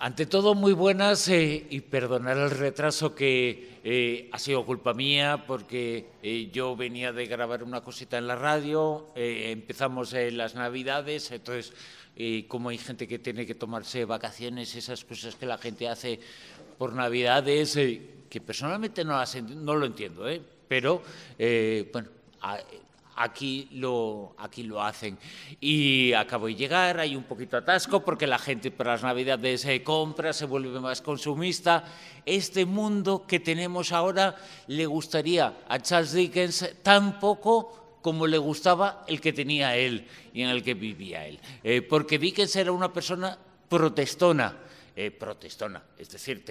Ante todo, muy buenas y perdonar el retraso que ha sido culpa mía porque yo venía de grabar una cosita en la radio, empezamos las Navidades, entonces como hay gente que tiene que tomarse vacaciones, esas cosas que la gente hace por Navidades, que personalmente no lo entiendo, pero bueno, aquí lo hacen. Y acabo de llegar, hay un poquito de atasco porque la gente para las Navidades compra, se vuelve más consumista. Este mundo que tenemos ahora le gustaría a Charles Dickens tan poco como le gustaba el que tenía él y en el que vivía él. Porque Dickens era una persona protestona, es decir,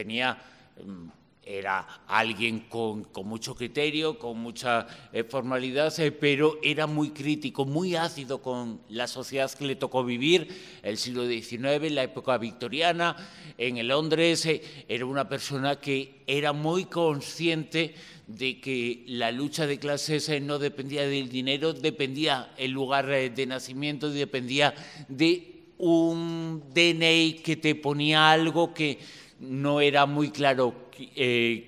era alguien con mucho criterio, con mucha formalidad, pero era muy crítico, muy ácido con la sociedad que le tocó vivir, el siglo XIX, la época victoriana, en Londres. Era una persona que era muy consciente de que la lucha de clases no dependía del dinero, dependía el lugar de nacimiento, dependía de un DNI que te ponía algo que no era muy claro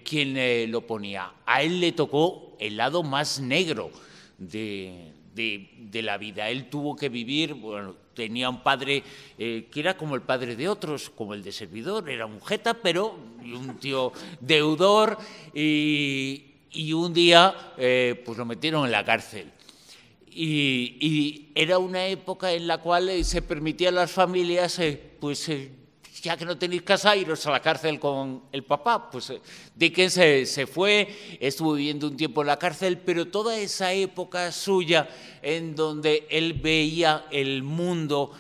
quién lo ponía. A él le tocó el lado más negro de la vida. Él tuvo que vivir, bueno, tenía un padre que era como el padre de otros, como el de servidor, era un jeta, pero un tío deudor, y un día pues lo metieron en la cárcel. Y era una época en la cual se permitía a las familias ya que no tenéis casa, iros a la cárcel con el papá. Pues Dickens se fue, estuvo viviendo un tiempo en la cárcel, pero toda esa época suya en donde él veía el mundo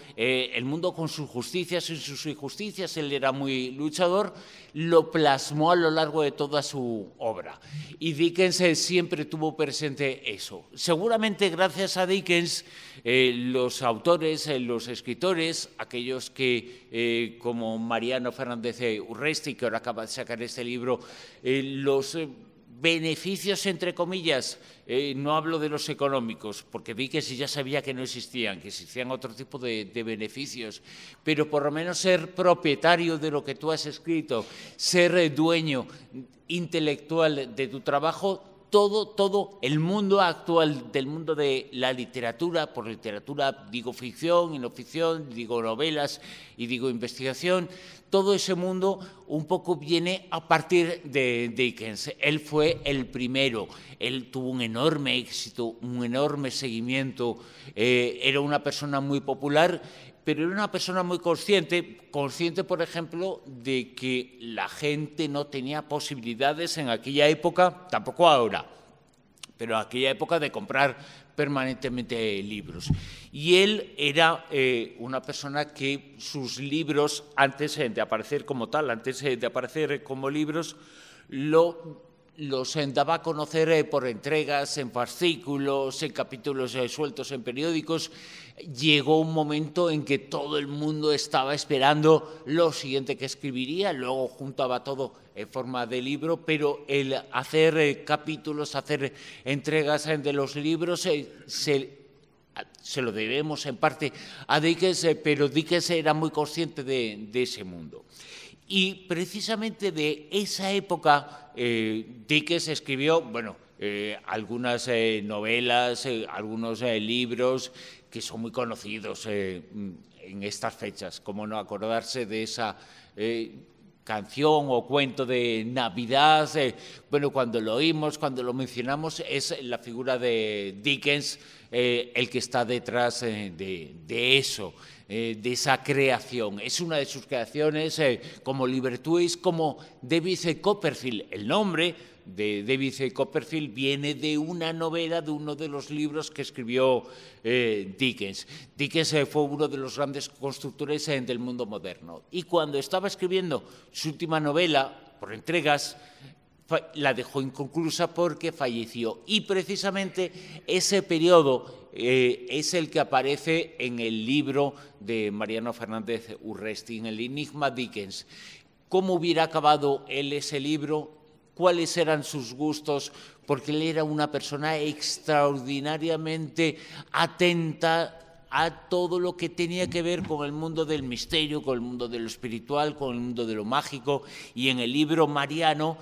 con sus justicias y sus injusticias, él era muy luchador, lo plasmó a lo largo de toda su obra. Y Dickens siempre tuvo presente eso. Seguramente gracias a Dickens, los autores, los escritores, aquellos que, como Mariano Fernández Urresti, que ahora acaba de sacar este libro, los beneficios, entre comillas, no hablo de los económicos, porque Dickens ya sabía que no existían, que existían otro tipo de beneficios, pero por lo menos ser propietario de lo que tú has escrito, ser dueño intelectual de tu trabajo, todo el mundo actual del mundo de la literatura, por literatura digo ficción y no ficción, digo novelas y digo investigación, todo ese mundo un poco viene a partir de Dickens. Él fue el primero, él tuvo un enorme éxito, un enorme seguimiento, era una persona muy popular, pero era una persona muy consciente, por ejemplo, de que la gente no tenía posibilidades en aquella época, tampoco ahora, pero en aquella época de comprar permanentemente libros. Y él era una persona que sus libros, antes de aparecer como tal, antes de aparecer como libros, los daba a conocer por entregas, en fascículos, en capítulos sueltos en periódicos. Llegó un momento en que todo el mundo estaba esperando lo siguiente que escribiría, luego juntaba todo en forma de libro, pero el hacer capítulos, hacer entregas de los libros, se lo debemos en parte a Dickens, pero Dickens era muy consciente de ese mundo. Y precisamente de esa época, Dickens escribió, bueno, algunas novelas, algunos libros que son muy conocidos en estas fechas, como no acordarse de esa canción o cuento de Navidad. Bueno, cuando lo oímos, cuando lo mencionamos, es la figura de Dickens el que está detrás de eso, de esa creación. Es una de sus creaciones, como Libertwist, como David Copperfield. El nombre de David Copperfield viene de una novela, de uno de los libros que escribió Dickens. Dickens fue uno de los grandes constructores del mundo moderno. Y cuando estaba escribiendo su última novela, por entregas, la dejó inconclusa porque falleció. Y precisamente ese periodo es el que aparece en el libro de Mariano Fernández Urresti, en el Enigma Dickens. ¿Cómo hubiera acabado él ese libro? ¿Cuáles eran sus gustos? Porque él era una persona extraordinariamente atenta a todo lo que tenía que ver con el mundo del misterio, con el mundo de lo espiritual, con el mundo de lo mágico, y en el libro Mariano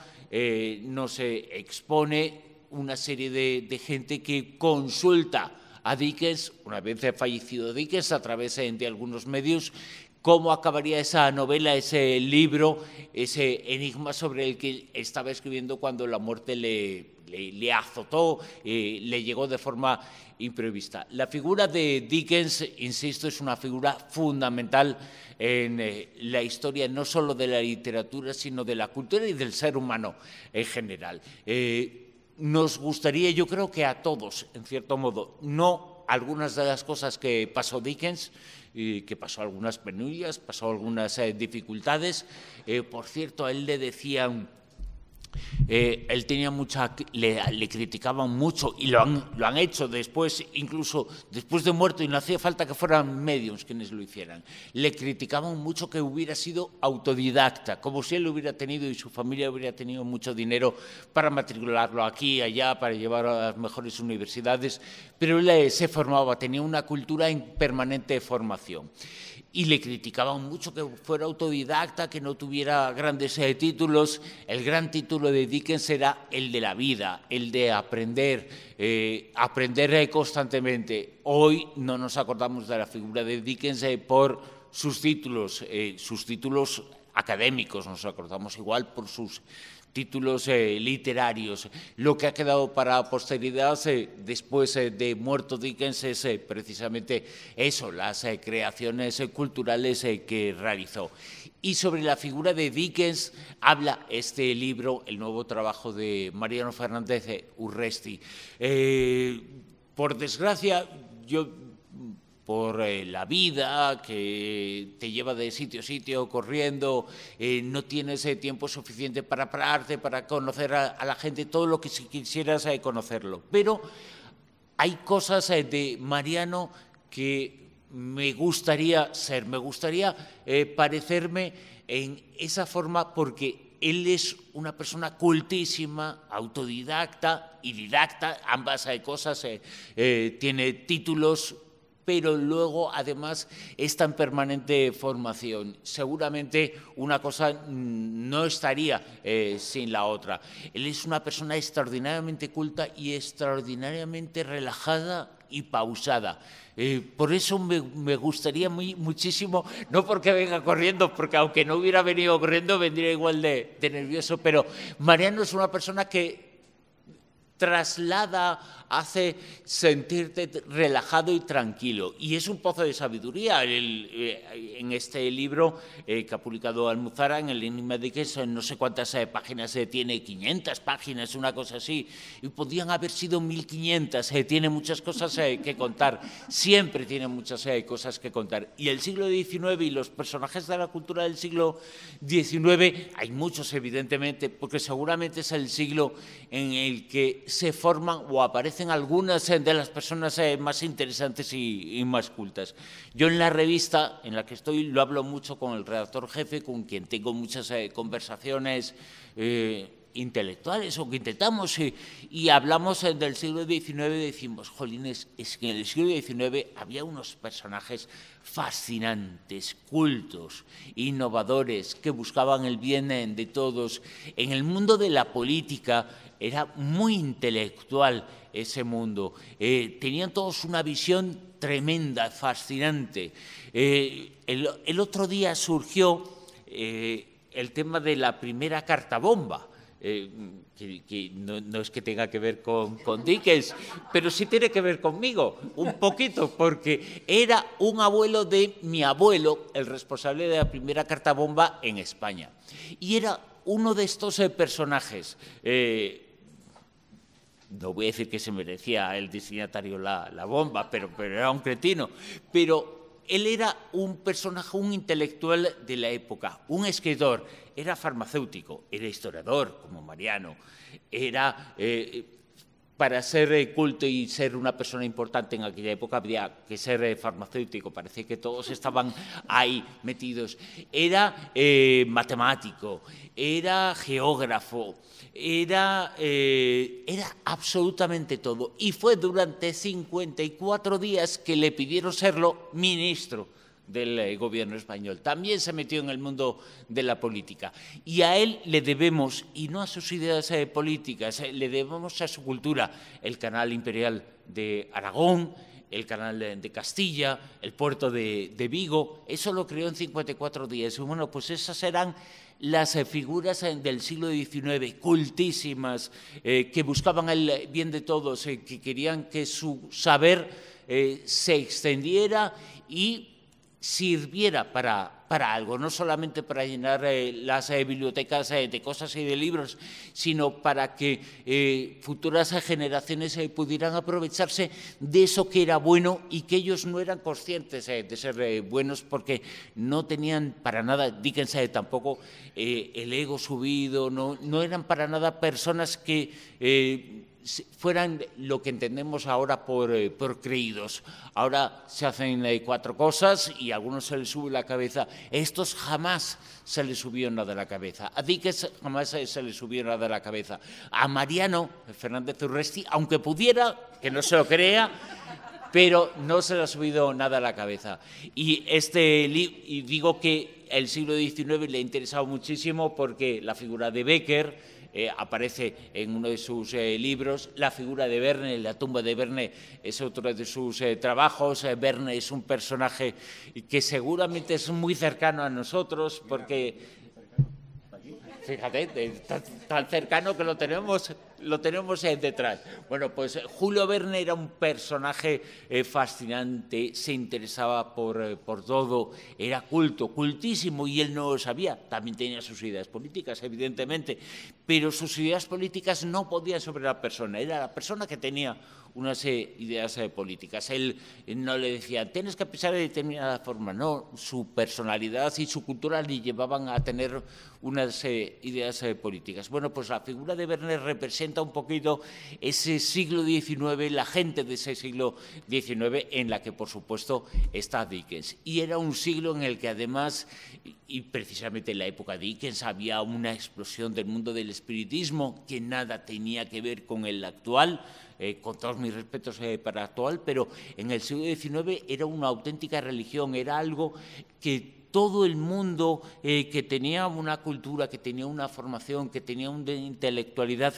nos expone una serie de gente que consulta a Dickens, una vez fallecido Dickens, a través de algunos medios, cómo acabaría esa novela, ese libro, ese enigma sobre el que estaba escribiendo cuando la muerte le azotó, le llegó de forma imprevista. La figura de Dickens, insisto, es una figura fundamental en la historia no solo de la literatura, sino de la cultura y del ser humano en general. Nos gustaría, yo creo que a todos, en cierto modo, no algunas de las cosas que pasó Dickens, que pasó algunas penurias, pasó algunas dificultades. Por cierto, a él le decían, él tenía le criticaban mucho, y lo han hecho después, incluso después de muerto, y no hacía falta que fueran medios quienes lo hicieran. Le criticaban mucho que hubiera sido autodidacta, como si él hubiera tenido y su familia hubiera tenido mucho dinero para matricularlo aquí, allá, para llevarlo a las mejores universidades, pero él se formaba, tenía una cultura en permanente formación. Y le criticaban mucho que fuera autodidacta, que no tuviera grandes títulos. El gran título de Dickens era el de la vida, el de aprender, aprender constantemente. Hoy no nos acordamos de la figura de Dickens por sus títulos académicos, nos acordamos igual por sus títulos literarios. Lo que ha quedado para la posteridad después de muerto Dickens es precisamente eso, las creaciones culturales que realizó. Y sobre la figura de Dickens habla este libro, el nuevo trabajo de Mariano Fernández Urresti. Por desgracia, por la vida que te lleva de sitio a sitio corriendo, no tienes tiempo suficiente para pararte, para conocer a la gente, todo lo que si quisieras conocerlo. Pero hay cosas de Mariano que me gustaría ser, me gustaría parecerme en esa forma, porque él es una persona cultísima, autodidacta y didacta, ambas cosas, tiene títulos, pero luego además está en permanente formación. Seguramente una cosa no estaría sin la otra. Él es una persona extraordinariamente culta y extraordinariamente relajada y pausada. Por eso me gustaría muchísimo, no porque venga corriendo, porque aunque no hubiera venido corriendo vendría igual de nervioso, pero Mariano es una persona que traslada, hace sentirte relajado y tranquilo. Y es un pozo de sabiduría. En este libro que ha publicado Almuzara, en el Enigma de Dickens, no sé cuántas páginas tiene, 500 páginas, una cosa así, y podían haber sido 1500. Tiene muchas cosas que contar, siempre tiene muchas cosas que contar. Y el siglo XIX y los personajes de la cultura del siglo XIX, hay muchos evidentemente, porque seguramente es el siglo en el que se forman o aparecen algunas de las personas más interesantes y más cultas. Yo en la revista en la que estoy lo hablo mucho con el redactor jefe, con quien tengo muchas conversaciones intelectuales, o que intentamos, y hablamos del siglo XIX, decimos, jolines, es que en el siglo XIX había unos personajes fascinantes, cultos, innovadores, que buscaban el bien de todos. En el mundo de la política era muy intelectual ese mundo. Tenían todos una visión tremenda, fascinante. El otro día surgió el tema de la primera carta bomba, que no es que tenga que ver con Dickens, pero sí tiene que ver conmigo, un poquito, porque era un abuelo de mi abuelo, el responsable de la primera carta bomba en España. Y era uno de estos personajes, no voy a decir que se merecía el destinatario la bomba, pero era un cretino, pero él era un personaje, un intelectual de la época, un escritor, era farmacéutico, era historiador, como Mariano, era para ser culto y ser una persona importante en aquella época había que ser farmacéutico, parece que todos estaban ahí metidos. Era matemático, era geógrafo, era absolutamente todo. Y fue durante 54 días que le pidieron serlo ministro del gobierno español. También se metió en el mundo de la política. Y a él le debemos, y no a sus ideas políticas, le debemos a su cultura, el canal imperial de Aragón, el canal de Castilla, el puerto de Vigo. Eso lo creó en 54 días. Y bueno, pues esas eran las figuras del siglo XIX, cultísimas, que buscaban el bien de todos, que querían que su saber se extendiera y sirviera para algo, no solamente para llenar las bibliotecas de cosas y de libros, sino para que futuras generaciones pudieran aprovecharse de eso que era bueno y que ellos no eran conscientes de ser buenos, porque no tenían para nada, Dickens tampoco, el ego subido, no eran para nada personas que fueran lo que entendemos ahora por creídos. Ahora se hacen 4 cosas y a algunos se les sube la cabeza. Estos jamás se les subió nada a la cabeza. A Dickens jamás se les subió nada a la cabeza. A Mariano Fernández Urresti, aunque pudiera, que no se lo crea, pero no se le ha subido nada a la cabeza. Y digo que el siglo XIX le ha interesado muchísimo porque la figura de Becker aparece en uno de sus libros, la figura de Verne, la tumba de Verne es otro de sus trabajos. Verne es un personaje que seguramente es muy cercano a nosotros porque, fíjate, tan cercano que lo tenemos detrás. Bueno, pues Julio Verne era un personaje fascinante, se interesaba por todo, era culto, cultísimo, y él no lo sabía. También tenía sus ideas políticas, evidentemente, pero sus ideas políticas no podían sobre la persona, era la persona que tenía unas ideas políticas. Él no le decía, tienes que pensar de determinada forma, no, su personalidad y su cultura le llevaban a tener unas ideas políticas. Bueno, pues la figura de Verne representa un poquito ese siglo XIX, la gente de ese siglo XIX, en la que, por supuesto, está Dickens. Y era un siglo en el que, además, y precisamente en la época de Dickens, había una explosión del mundo del espiritismo que nada tenía que ver con el actual, con todos mis respetos para el actual, pero en el siglo XIX era una auténtica religión, era algo que todo el mundo que tenía una cultura, que tenía una formación, que tenía una intelectualidad,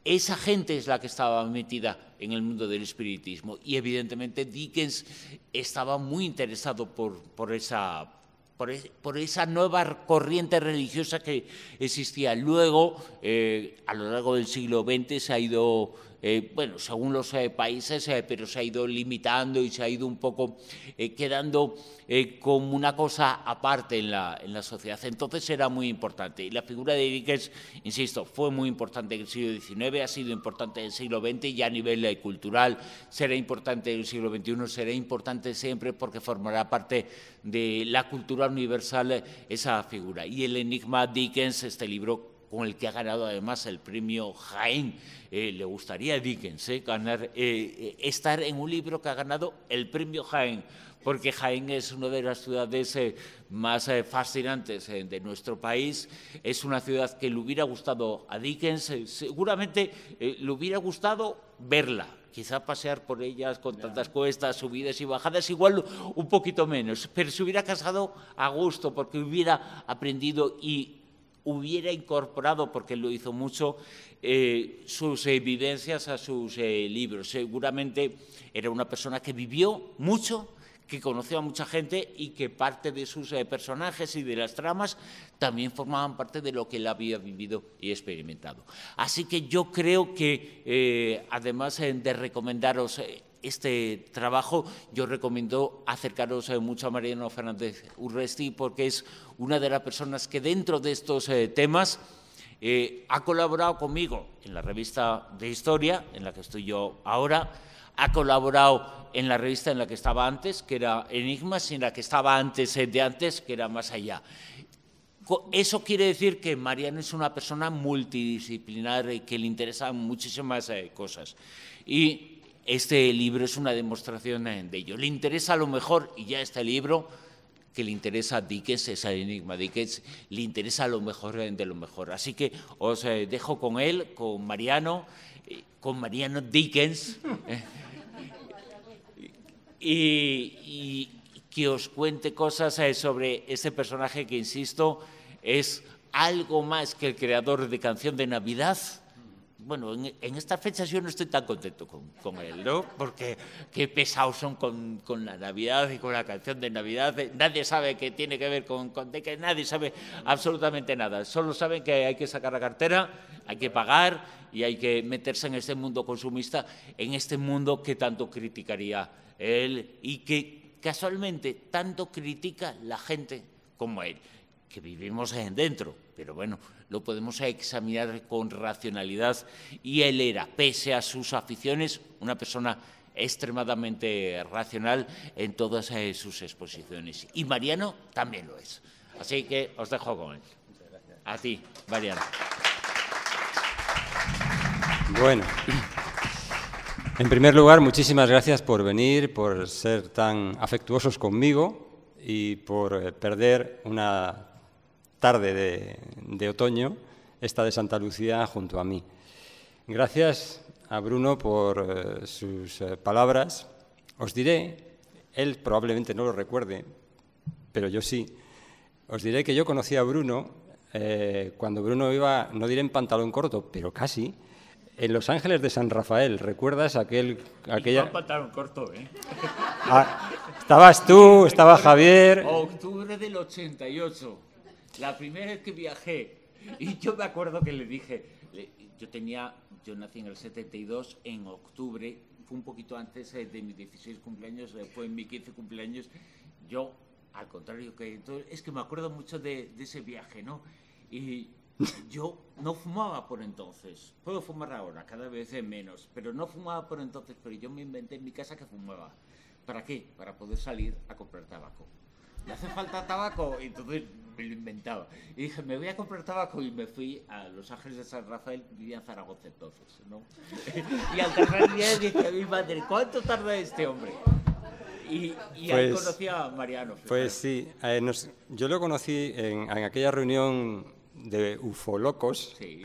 esa gente es la que estaba metida en el mundo del espiritismo. Y evidentemente Dickens estaba muy interesado por esa nueva corriente religiosa que existía. Luego, a lo largo del siglo XX se ha ido, bueno, según los países, pero se ha ido limitando y se ha ido un poco quedando como una cosa aparte en la sociedad. Entonces era muy importante. Y la figura de Dickens, insisto, fue muy importante en el siglo XIX, ha sido importante en el siglo XX y a nivel cultural será importante en el siglo XXI, será importante siempre porque formará parte de la cultura universal esa figura. Y el enigma Dickens, este libro con el que ha ganado además el premio Jaén. Le gustaría a Dickens estar en un libro que ha ganado el premio Jaén, porque Jaén es una de las ciudades más fascinantes de nuestro país. Es una ciudad que le hubiera gustado a Dickens, seguramente le hubiera gustado verla, quizá pasear por ellas con tantas cuestas, subidas y bajadas, igual un poquito menos, pero se hubiera casado a gusto porque hubiera aprendido y hubiera incorporado, porque lo hizo mucho, sus vivencias a sus libros. Seguramente era una persona que vivió mucho, que conoció a mucha gente y que parte de sus personajes y de las tramas también formaban parte de lo que él había vivido y experimentado. Así que yo creo que, además de recomendaros este trabajo, yo recomiendo acercaros mucho a Mariano Fernández Urresti, porque es una de las personas que dentro de estos temas ha colaborado conmigo en la revista de historia, en la que estoy yo ahora, ha colaborado en la revista en la que estaba antes, que era Enigmas, y en la que estaba antes de antes, que era Más Allá. Eso quiere decir que Mariano es una persona multidisciplinar y que le interesan muchísimas cosas. Y este libro es una demostración de ello. Le interesa a lo mejor, y ya este libro, que le interesa a Dickens, es el enigma Dickens, le interesa lo mejor de lo mejor. Así que os dejo con él, con Mariano Dickens, y que os cuente cosas sobre ese personaje que, insisto, es algo más que el creador de Canción de Navidad. Bueno, en estas fechas yo no estoy tan contento con él, ¿no? Porque qué pesados son con la Navidad y con la canción de Navidad. Nadie sabe qué tiene que ver con Dickens, nadie sabe absolutamente nada. Solo saben que hay que sacar la cartera, hay que pagar y hay que meterse en este mundo consumista, en este mundo que tanto criticaría él y que casualmente tanto critica la gente como él, que vivimos dentro, pero bueno, lo podemos examinar con racionalidad. Y él era, pese a sus aficiones, una persona extremadamente racional en todas sus exposiciones. Y Mariano también lo es. Así que os dejo con él. A ti, Mariano. Bueno, en primer lugar, muchísimas gracias por venir, por ser tan afectuosos conmigo y por perder una tarde de otoño, esta de Santa Lucía, junto a mí. Gracias a Bruno por sus palabras. Os diré, él probablemente no lo recuerde, pero yo sí, os diré que yo conocí a Bruno cuando Bruno iba, no diré en pantalón corto, pero casi, en Los Ángeles de San Rafael. ¿Recuerdas aquella...? En pantalón corto, ¿eh? Estabas tú, estaba Javier... Octubre del 88. La primera vez que viajé, y yo me acuerdo que le dije, yo nací en el 72, en octubre, fue un poquito antes de mis 16 cumpleaños, fue en mi 15 cumpleaños, yo, al contrario que entonces, es que me acuerdo mucho de ese viaje, ¿no? Y yo no fumaba por entonces, puedo fumar ahora, cada vez menos, pero no fumaba por entonces, pero yo me inventé en mi casa que fumaba. ¿Para qué? Para poder salir a comprar tabaco. ¿Me hace falta tabaco? Y entonces me lo inventaba. Y dije, me voy a comprar tabaco, y me fui a Los Ángeles de San Rafael, vivía en Zaragoza entonces, ¿no? Y al tercer día dije a mi madre, ¿cuánto tarda este hombre? Y pues, ahí conocí a Mariano. Pues sí, yo lo conocí en aquella reunión de ufolocos. Sí.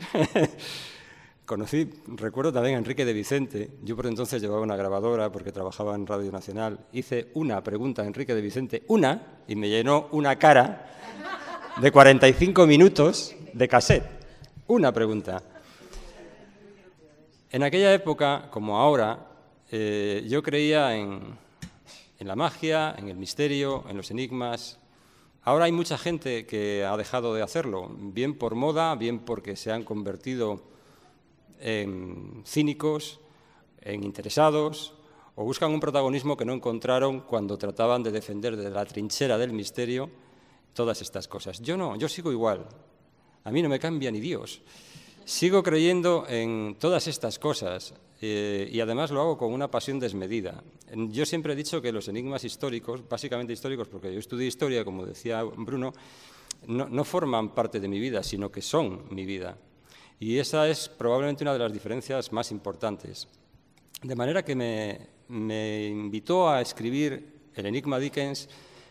Recuerdo también a Enrique de Vicente. Yo por entonces llevaba una grabadora porque trabajaba en Radio Nacional. Hice una pregunta a Enrique de Vicente, y me llenó una cara de 45 minutos de cassette. Una pregunta. En aquella época, como ahora, yo creía en la magia, en el misterio, en los enigmas. Ahora hay mucha gente que ha dejado de hacerlo, bien por moda, bien porque se han convertido en cínicos, en interesados, o buscan un protagonismo que no encontraron cuando trataban de defender desde la trinchera del misterio todas estas cosas. Yo no, yo sigo igual. A mí no me cambia ni Dios. Sigo creyendo en todas estas cosas y además lo hago con una pasión desmedida. Yo siempre he dicho que los enigmas históricos, básicamente históricos, porque yo estudié historia, como decía Bruno, no forman parte de mi vida, sino que son mi vida. Y esa es probablemente una de las diferencias más importantes. De manera que me invitó a escribir el enigma Dickens,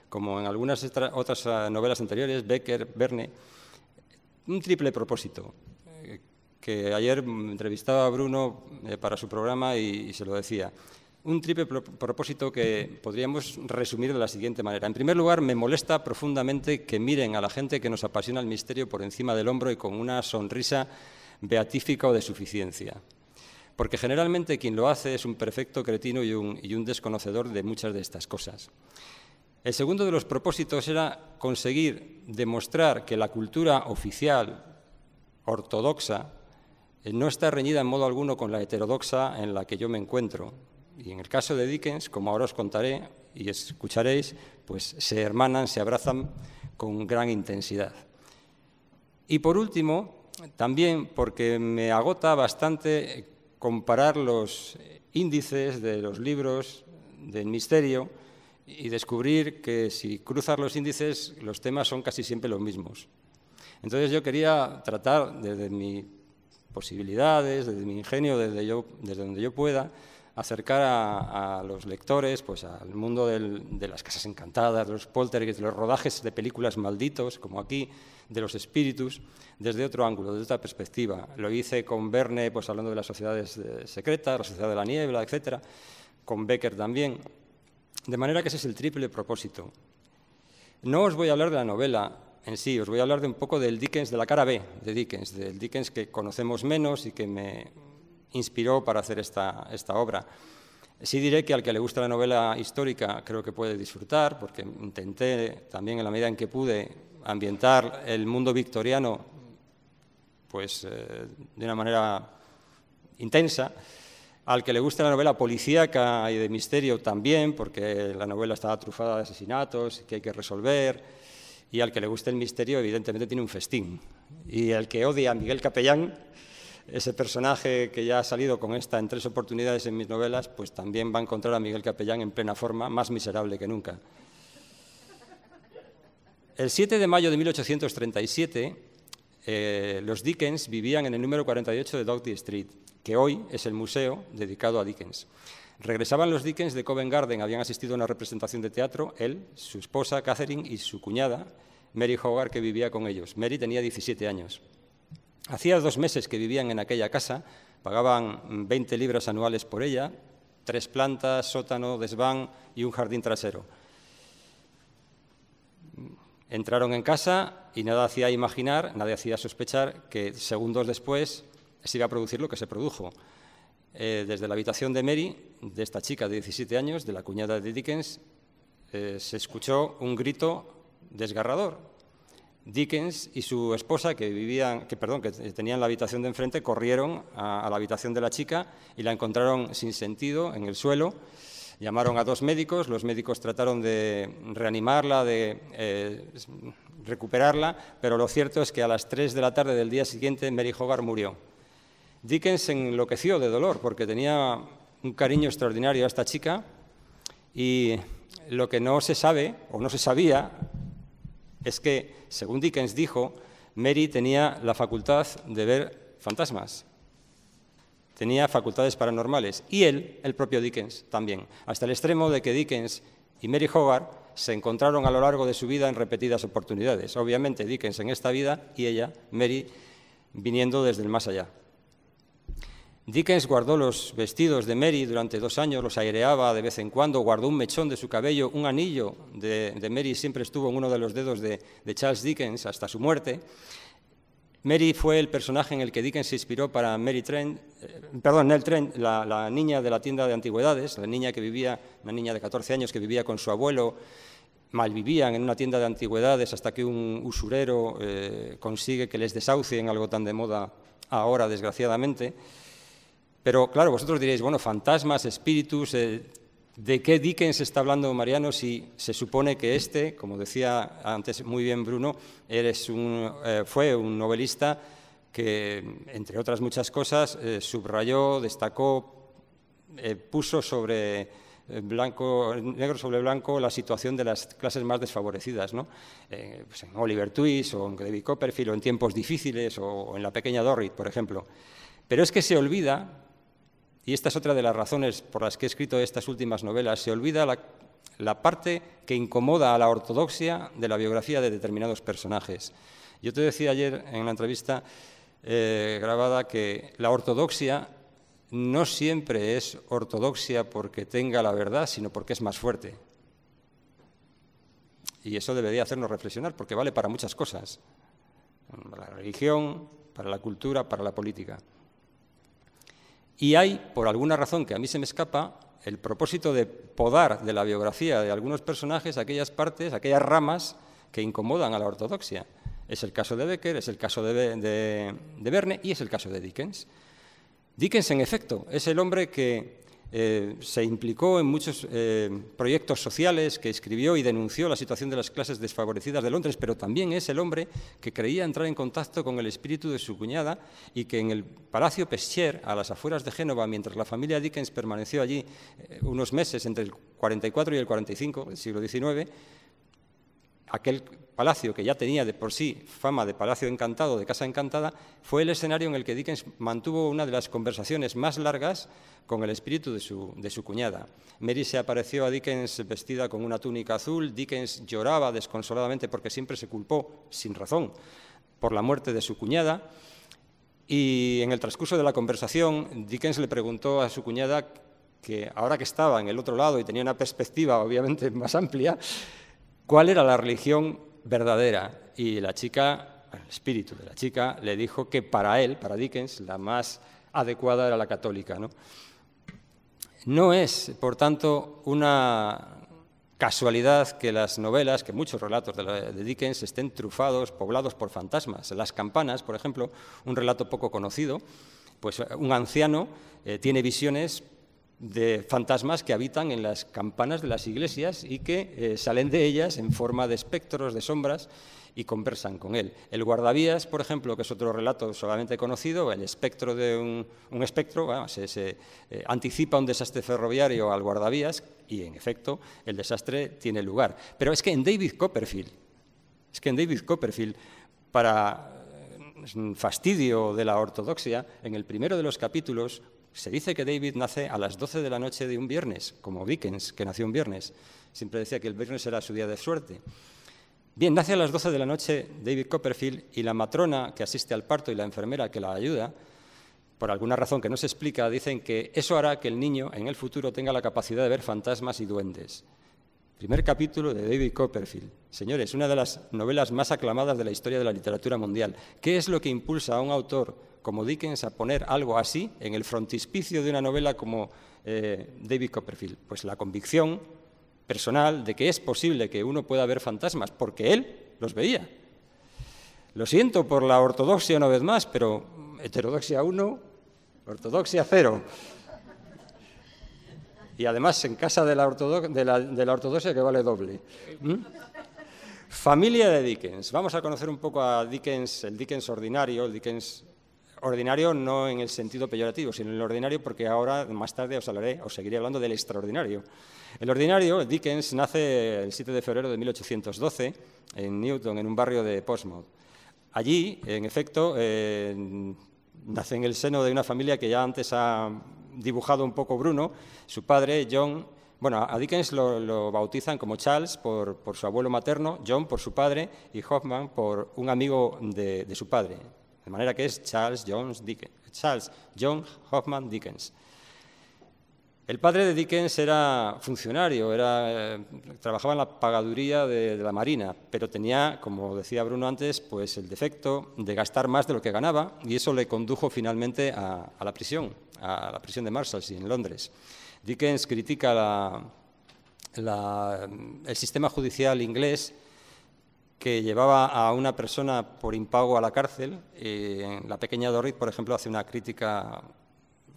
como en algunas otras novelas anteriores, Becker, Verne, un triple propósito, que ayer entrevistaba a Bruno para su programa y se lo decía. Un triple propósito que podríamos resumir de la siguiente manera. En primer lugar, me molesta profundamente que miren a la gente que nos apasiona el misterio por encima del hombro y con una sonrisa beatífica o de suficiencia. Porque generalmente quien lo hace es un perfecto cretino y un desconocedor de muchas de estas cosas. El segundo de los propósitos era conseguir demostrar que la cultura oficial, ortodoxa, no está reñida en modo alguno con la heterodoxa en la que yo me encuentro. Y en el caso de Dickens, como ahora os contaré y escucharéis, pues se hermanan, se abrazan con gran intensidad. Y por último, también porque me agota bastante comparar los índices de los libros del misterio y descubrir que si cruzas los índices, los temas son casi siempre los mismos. Entonces yo quería tratar desde mis posibilidades, desde mi ingenio, desde donde yo pueda, acercar a los lectores pues, al mundo de las casas encantadas, de los poltergeists, de los rodajes de películas malditos, como aquí, de los espíritus, desde otro ángulo, desde otra perspectiva. Lo hice con Verne, pues, hablando de las sociedades secretas, la sociedad de la niebla, etc., con Becker también. De manera que ese es el triple propósito. No os voy a hablar de la novela en sí, os voy a hablar de un poco del Dickens, de la cara B de Dickens, del Dickens que conocemos menos y que me inspiró para hacer esta obra. Sí diré que al que le gusta la novela histórica creo que puede disfrutar, porque intenté también en la medida en que pude ambientar el mundo victoriano pues, de una manera intensa. Al que le gusta la novela policíaca y de misterio también, porque la novela está trufada de asesinatos que hay que resolver. Y al que le guste el misterio, evidentemente, tiene un festín. Y al que odia a Miguel Capellán, ese personaje que ya ha salido con esta en 3 oportunidades en mis novelas, pues también va a encontrar a Miguel Capellán en plena forma, más miserable que nunca. El 7 de mayo de 1837, los Dickens vivían en el número 48 de Doughty Street, que hoy es el museo dedicado a Dickens. Regresaban los Dickens de Covent Garden, habían asistido a una representación de teatro, él, su esposa, Catherine, y su cuñada, Mary Hogarth, que vivía con ellos. Mary tenía 17 años. Hacía 2 meses que vivían en aquella casa, pagaban 20 libras anuales por ella, 3 plantas, sótano, desván y un jardín trasero. Entraron en casa y nada hacía imaginar, nada hacía sospechar que segundos después se iba a producir lo que se produjo. Desde la habitación de Mary, de esta chica de 17 años, de la cuñada de Dickens, se escuchó un grito desgarrador. Dickens y su esposa, que tenían la habitación de enfrente, corrieron a la habitación de la chica y la encontraron sin sentido en el suelo. Llamaron a 2 médicos, los médicos trataron de reanimarla, de recuperarla, pero lo cierto es que a las 3 de la tarde del día siguiente Mary Hogarth murió. Dickens se enloqueció de dolor porque tenía un cariño extraordinario a esta chica y lo que no se sabe o no se sabía es que, según Dickens dijo, Mary tenía la facultad de ver fantasmas, tenía facultades paranormales y él, el propio Dickens, también, hasta el extremo de que Dickens y Mary Hogarth se encontraron a lo largo de su vida en repetidas oportunidades. Obviamente Dickens en esta vida y ella, Mary, viniendo desde el más allá. Dickens guardó los vestidos de Mary durante 2 años, los aireaba de vez en cuando, guardó un mechón de su cabello, un anillo de Mary siempre estuvo en uno de los dedos de Charles Dickens hasta su muerte. Mary fue el personaje en el que Dickens se inspiró para Nell Trent, la niña de la tienda de antigüedades, la niña de 14 años que vivía con su abuelo, malvivían en una tienda de antigüedades hasta que un usurero consigue que les desahucien, algo tan de moda ahora, desgraciadamente. Pero, claro, vosotros diréis, bueno, fantasmas, espíritus, ¿de qué Dickens está hablando Mariano si se supone que como decía antes muy bien Bruno, fue un novelista que, entre otras muchas cosas, subrayó, destacó, puso negro sobre blanco la situación de las clases más desfavorecidas, ¿no? Pues en Oliver Twist o en David Copperfield o en Tiempos difíciles o en La pequeña Dorrit, por ejemplo. Pero es que se olvida, y esta es otra de las razones por las que he escrito estas últimas novelas, se olvida la parte que incomoda a la ortodoxia de la biografía de determinados personajes. Yo te decía ayer en una entrevista grabada que la ortodoxia no siempre es ortodoxia porque tenga la verdad, sino porque es más fuerte. Y eso debería hacernos reflexionar, porque vale para muchas cosas. Para la religión, para la cultura, para la política. Y hay, por alguna razón que a mí se me escapa, el propósito de podar de la biografía de algunos personajes aquellas partes, aquellas ramas que incomodan a la ortodoxia. Es el caso de Becker, es el caso de Verne y es el caso de Dickens. Dickens, en efecto, es el hombre que se implicó en muchos proyectos sociales, que escribió y denunció la situación de las clases desfavorecidas de Londres, pero también es el hombre que creía entrar en contacto con el espíritu de su cuñada y que en el Palacio Peschier, a las afueras de Génova, mientras la familia Dickens permaneció allí unos meses entre el 44 y el 45 del siglo XIX, aquel palacio que ya tenía de por sí fama de palacio encantado, de casa encantada, fue el escenario en el que Dickens mantuvo una de las conversaciones más largas con el espíritu de su cuñada. Mary se apareció a Dickens vestida con una túnica azul. Dickens lloraba desconsoladamente porque siempre se culpó, sin razón, por la muerte de su cuñada. Y en el transcurso de la conversación, Dickens le preguntó a su cuñada, que ahora que estaba en el otro lado y tenía una perspectiva obviamente más amplia, cuál era la religión verdadera. Y la chica, el espíritu de la chica, le dijo que para él, para Dickens, la más adecuada era la católica, ¿no? No es, por tanto, una casualidad que las novelas, que muchos relatos de Dickens estén trufados, poblados por fantasmas. Las campanas, por ejemplo, un relato poco conocido, pues un anciano tiene visiones de fantasmas que habitan en las campanas de las iglesias y que salen de ellas en forma de espectros, de sombras, y conversan con él. El guardavías, por ejemplo, que es otro relato solamente conocido, el espectro de un espectro, bueno, se anticipa un desastre ferroviario al guardavías y, en efecto, el desastre tiene lugar. Pero es que en David Copperfield, para fastidio de la ortodoxia, en el primero de los capítulos se dice que David nace a las 12 de la noche de un viernes, como Dickens, que nació un viernes. Siempre decía que el viernes era su día de suerte. Bien, nace a las 12 de la noche David Copperfield y la matrona que asiste al parto y la enfermera que la ayuda, por alguna razón que no se explica, dicen que eso hará que el niño en el futuro tenga la capacidad de ver fantasmas y duendes. Primer capítulo de David Copperfield. Señores, una de las novelas más aclamadas de la historia de la literatura mundial. ¿Qué es lo que impulsa a un autor como Dickens a poner algo así en el frontispicio de una novela como David Copperfield? Pues la convicción personal de que es posible que uno pueda ver fantasmas, porque él los veía. Lo siento por la ortodoxia una vez más, pero heterodoxia 1, ortodoxia 0. Y además en casa de la ortodoxia que vale doble. Familia de Dickens. Vamos a conocer un poco a Dickens, el Dickens ordinario, el Dickens ordinario no en el sentido peyorativo, sino en el ordinario, porque ahora, más tarde, os seguiré hablando del extraordinario. El ordinario, Dickens, nace el 7 de febrero de 1812 en Newton, en un barrio de Portsmouth. Allí, en efecto, nace en el seno de una familia que ya antes ha dibujado un poco Bruno. Su padre, John, bueno, a Dickens lo bautizan como Charles por su abuelo materno, John por su padre y Hoffman por un amigo de su padre. De manera que es Charles John Hoffman Dickens. El padre de Dickens era funcionario, trabajaba en la pagaduría de la Marina, pero tenía, como decía Bruno antes, pues el defecto de gastar más de lo que ganaba, y eso le condujo finalmente a la prisión de Marshalsea, en Londres. Dickens critica el sistema judicial inglés, que llevaba a una persona por impago a la cárcel. En La pequeña Dorrit, por ejemplo, hace una crítica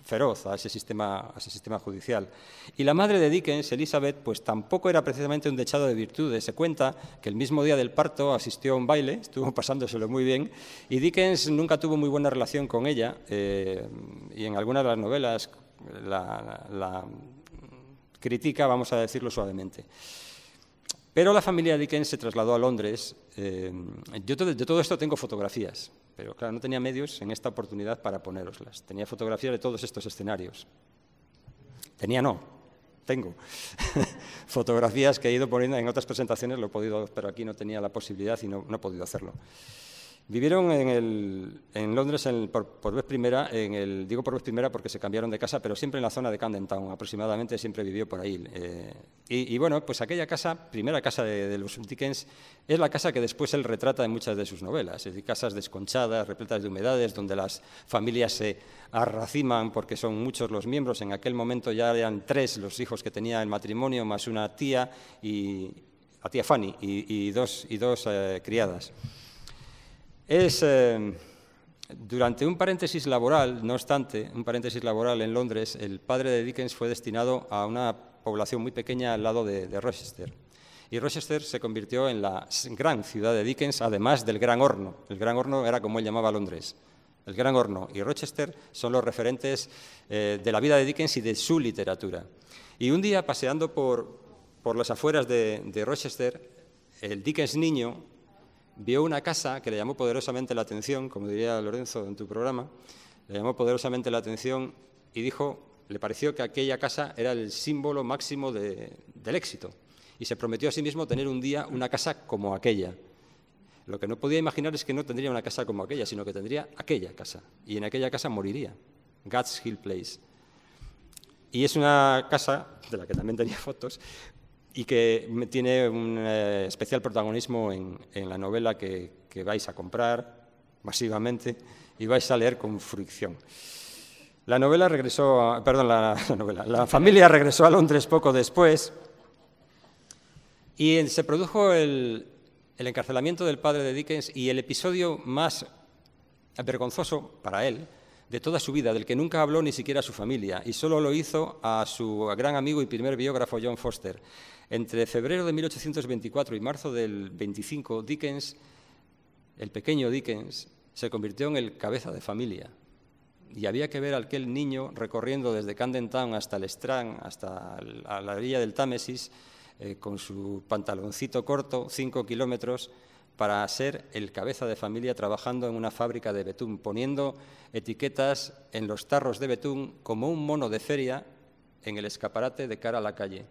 feroz a ese sistema judicial. Y la madre de Dickens, Elizabeth, pues tampoco era precisamente un dechado de virtudes. Se cuenta que el mismo día del parto asistió a un baile, estuvo pasándoselo muy bien, y Dickens nunca tuvo muy buena relación con ella, y en algunas de las novelas la critica, vamos a decirlo suavemente. Pero la familia Dickens se trasladó a Londres. Yo de todo esto tengo fotografías, pero claro, no tenía medios en esta oportunidad para ponéroslas. Tenía fotografías de todos estos escenarios. Tengo fotografías que he ido poniendo en otras presentaciones, lo he podido, pero aquí no tenía la posibilidad y no he podido hacerlo. Vivieron en Londres por vez primera, digo por vez primera porque se cambiaron de casa, pero siempre en la zona de Camden Town, aproximadamente siempre vivió por ahí. Y bueno, pues aquella casa, primera casa de los Dickens, es la casa que después él retrata en muchas de sus novelas, es decir, casas desconchadas, repletas de humedades, donde las familias se arraciman porque son muchos los miembros. En aquel momento ya eran 3 los hijos que tenía el matrimonio, más una tía, la tía Fanny, y dos criadas. Durante un paréntesis laboral, no obstante, un paréntesis laboral en Londres, el padre de Dickens fue destinado a una población muy pequeña al lado de Rochester. Y Rochester se convirtió en la gran ciudad de Dickens, además del Gran Horno. El Gran Horno era como él llamaba Londres. El Gran Horno y Rochester son los referentes de la vida de Dickens y de su literatura. Y un día, paseando por las afueras de Rochester, el Dickens niño vio una casa que le llamó poderosamente la atención, como diría Lorenzo en tu programa, le llamó poderosamente la atención y le pareció que aquella casa era el símbolo máximo del éxito. Y se prometió a sí mismo tener un día una casa como aquella. Lo que no podía imaginar es que no tendría una casa como aquella, sino que tendría aquella casa. Y en aquella casa moriría, Gads Hill Place. Y es una casa, de la que también tenía fotos, y que tiene un especial protagonismo en la novela que vais a comprar masivamente y vais a leer con fruición. La familia regresó a Londres poco después y se produjo el encarcelamiento del padre de Dickens y el episodio más vergonzoso para él de toda su vida, del que nunca habló ni siquiera a su familia, y solo lo hizo a su gran amigo y primer biógrafo John Foster. Entre febrero de 1824 y marzo del 25, Dickens, el pequeño Dickens, se convirtió en el cabeza de familia. Y había que ver a aquel niño recorriendo desde Camden Town hasta el Strand, hasta a la orilla del Támesis, con su pantaloncito corto, 5 kilómetros, para ser el cabeza de familia trabajando en una fábrica de betún, poniendo etiquetas en los tarros de betún como un mono de feria en el escaparate de cara a la calle.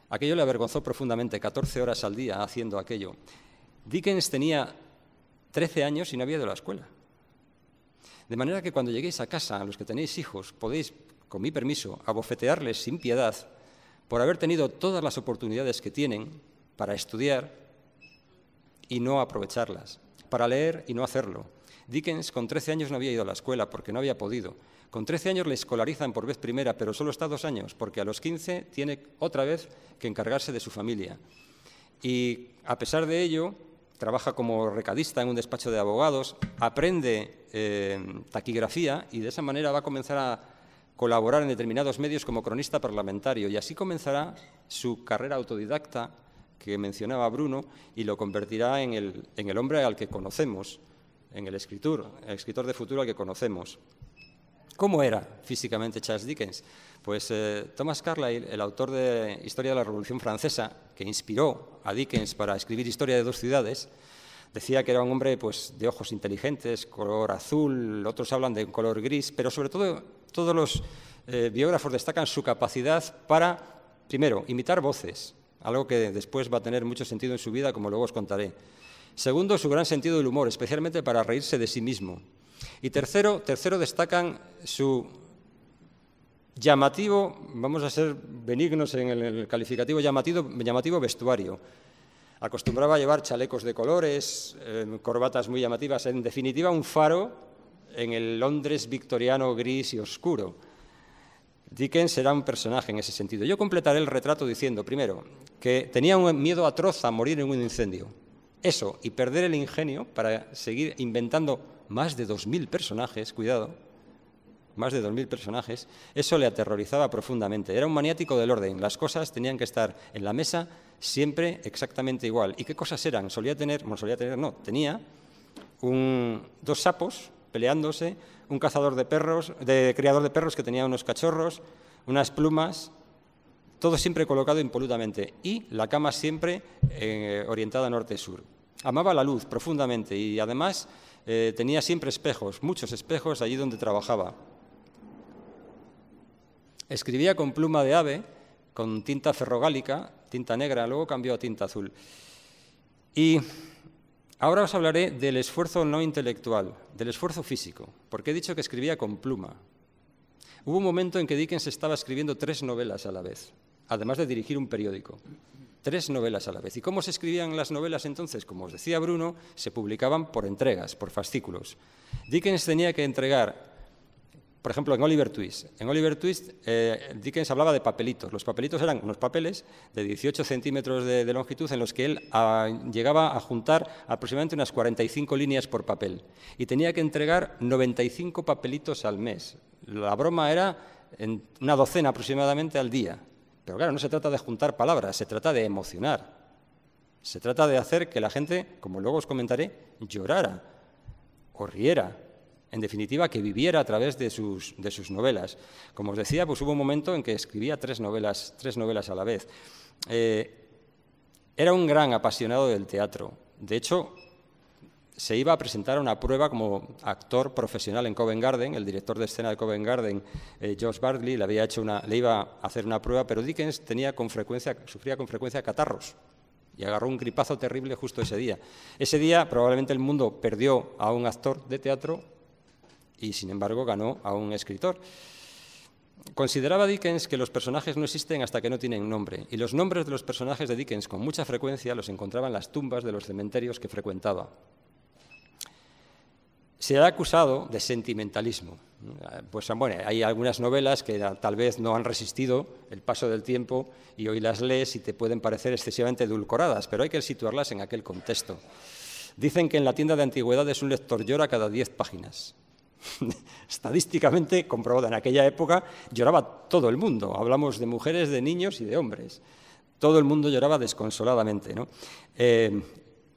Aquello le avergonzó profundamente, 14 horas al día haciendo aquello. Dickens tenía 13 años y no había ido a la escuela. De manera que cuando lleguéis a casa, a los que tenéis hijos, podéis, con mi permiso, abofetearles sin piedad por haber tenido todas las oportunidades que tienen para estudiar y no aprovecharlas, para leer y no hacerlo. Dickens con 13 años no había ido a la escuela porque no había podido. Con 13 años le escolarizan por vez primera, pero solo está 2 años, porque a los 15 tiene otra vez que encargarse de su familia. Y a pesar de ello, trabaja como recadista en un despacho de abogados, aprende taquigrafía y de esa manera va a comenzar a colaborar en determinados medios como cronista parlamentario. Y así comenzará su carrera autodidacta que mencionaba Bruno y lo convertirá en el hombre al que conocemos, en el escritor de futuro al que conocemos. ¿Cómo era físicamente Charles Dickens? Pues Thomas Carlyle, el autor de Historia de la Revolución Francesa, que inspiró a Dickens para escribir Historia de 2 ciudades, decía que era un hombre pues, de ojos inteligentes, color azul, otros hablan de un color gris, pero sobre todo todos los biógrafos destacan su capacidad para, primero, imitar voces, algo que después va a tener mucho sentido en su vida, como luego os contaré. Segundo, su gran sentido del humor, especialmente para reírse de sí mismo. Y tercero destacan su llamativo, vamos a ser benignos en el calificativo, llamativo vestuario. Acostumbraba a llevar chalecos de colores, corbatas muy llamativas, en definitiva un faro en el Londres victoriano gris y oscuro. Dickens era un personaje en ese sentido. Yo completaré el retrato diciendo, primero, que tenía un miedo atroz a morir en un incendio. Eso, y perder el ingenio para seguir inventando más de 2.000 personajes, cuidado, más de 2.000 personajes, eso le aterrorizaba profundamente. Era un maniático del orden. Las cosas tenían que estar en la mesa siempre exactamente igual. ¿Y qué cosas eran? Tenía 2 sapos peleándose, un criador de perros que tenía unos cachorros, unas plumas, todo siempre colocado impolutamente y la cama siempre orientada norte-sur. Amaba la luz profundamente y además tenía siempre espejos, muchos espejos allí donde trabajaba. Escribía con pluma de ave, con tinta ferrogálica, tinta negra, luego cambió a tinta azul. Y ahora os hablaré del esfuerzo no intelectual, del esfuerzo físico, porque he dicho que escribía con pluma. Hubo un momento en que Dickens estaba escribiendo 3 novelas a la vez, además de dirigir un periódico. 3 novelas a la vez. ¿Y cómo se escribían las novelas entonces? Como os decía Bruno, se publicaban por entregas, por fascículos. Dickens tenía que entregar, por ejemplo, en Oliver Twist. En Oliver Twist, Dickens hablaba de papelitos. Los papelitos eran unos papeles de 18 centímetros de longitud en los que él llegaba a juntar aproximadamente unas 45 líneas por papel. Y tenía que entregar 95 papelitos al mes. La broma era en una docena aproximadamente al día. Pero claro, no se trata de juntar palabras, se trata de emocionar. Se trata de hacer que la gente, como luego os comentaré, llorara o riera. En definitiva, que viviera a través de sus novelas. Como os decía, pues hubo un momento en que escribía 3 novelas a la vez. Era un gran apasionado del teatro. De hecho, se iba a presentar a una prueba como actor profesional en Covent Garden. El director de escena de Covent Garden, Josh Bartley, le iba a hacer una prueba, pero Dickens sufría con frecuencia catarros y agarró un gripazo terrible justo ese día. Ese día probablemente el mundo perdió a un actor de teatro y, sin embargo, ganó a un escritor. Consideraba Dickens que los personajes no existen hasta que no tienen nombre, y los nombres de los personajes de Dickens con mucha frecuencia los encontraba en las tumbas de los cementerios que frecuentaba. Se ha acusado de sentimentalismo. Pues bueno, hay algunas novelas que tal vez no han resistido el paso del tiempo y hoy las lees y te pueden parecer excesivamente edulcoradas, pero hay que situarlas en aquel contexto. Dicen que en la tienda de antigüedades un lector llora cada 10 páginas. Estadísticamente comprobado, en aquella época lloraba todo el mundo. Hablamos de mujeres, de niños y de hombres. Todo el mundo lloraba desconsoladamente, ¿no?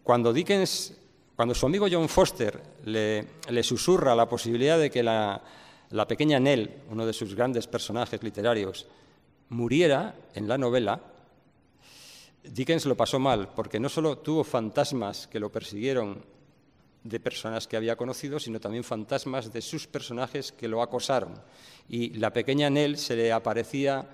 Cuando su amigo John Foster le susurra la posibilidad de que la pequeña Nell, uno de sus grandes personajes literarios, muriera en la novela, Dickens lo pasó mal, porque no solo tuvo fantasmas que lo persiguieron de personas que había conocido, sino también fantasmas de sus personajes que lo acosaron. Y la pequeña Nell se le aparecía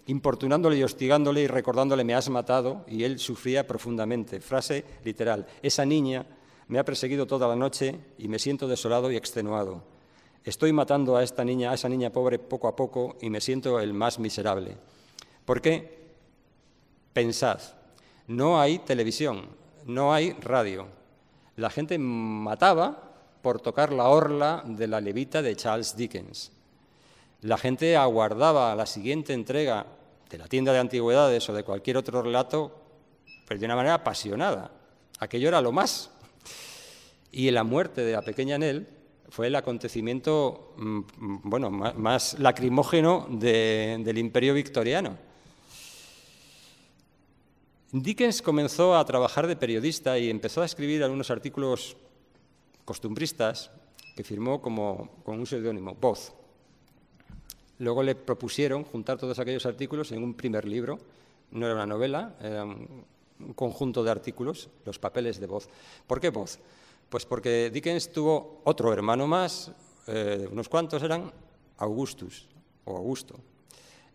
importunándole y hostigándole y recordándole «me has matado», y él sufría profundamente. Frase literal: «Esa niña me ha perseguido toda la noche y me siento desolado y extenuado. Estoy matando a esa niña pobre poco a poco y me siento el más miserable». ¿Por qué? Pensad, no hay televisión, no hay radio. La gente mataba por tocar la orla de la levita de Charles Dickens. La gente aguardaba la siguiente entrega de la tienda de antigüedades o de cualquier otro relato, pero de una manera apasionada. Aquello era lo más. Y la muerte de la pequeña Nell fue el acontecimiento más lacrimógeno del Imperio victoriano. Dickens comenzó a trabajar de periodista y empezó a escribir algunos artículos costumbristas que firmó con un seudónimo, Voz. Luego le propusieron juntar todos aquellos artículos en un primer libro. No era una novela, era un conjunto de artículos, Los papeles de Voz. ¿Por qué Voz? Pues porque Dickens tuvo otro hermano más, unos cuantos eran, Augustus o Augusto.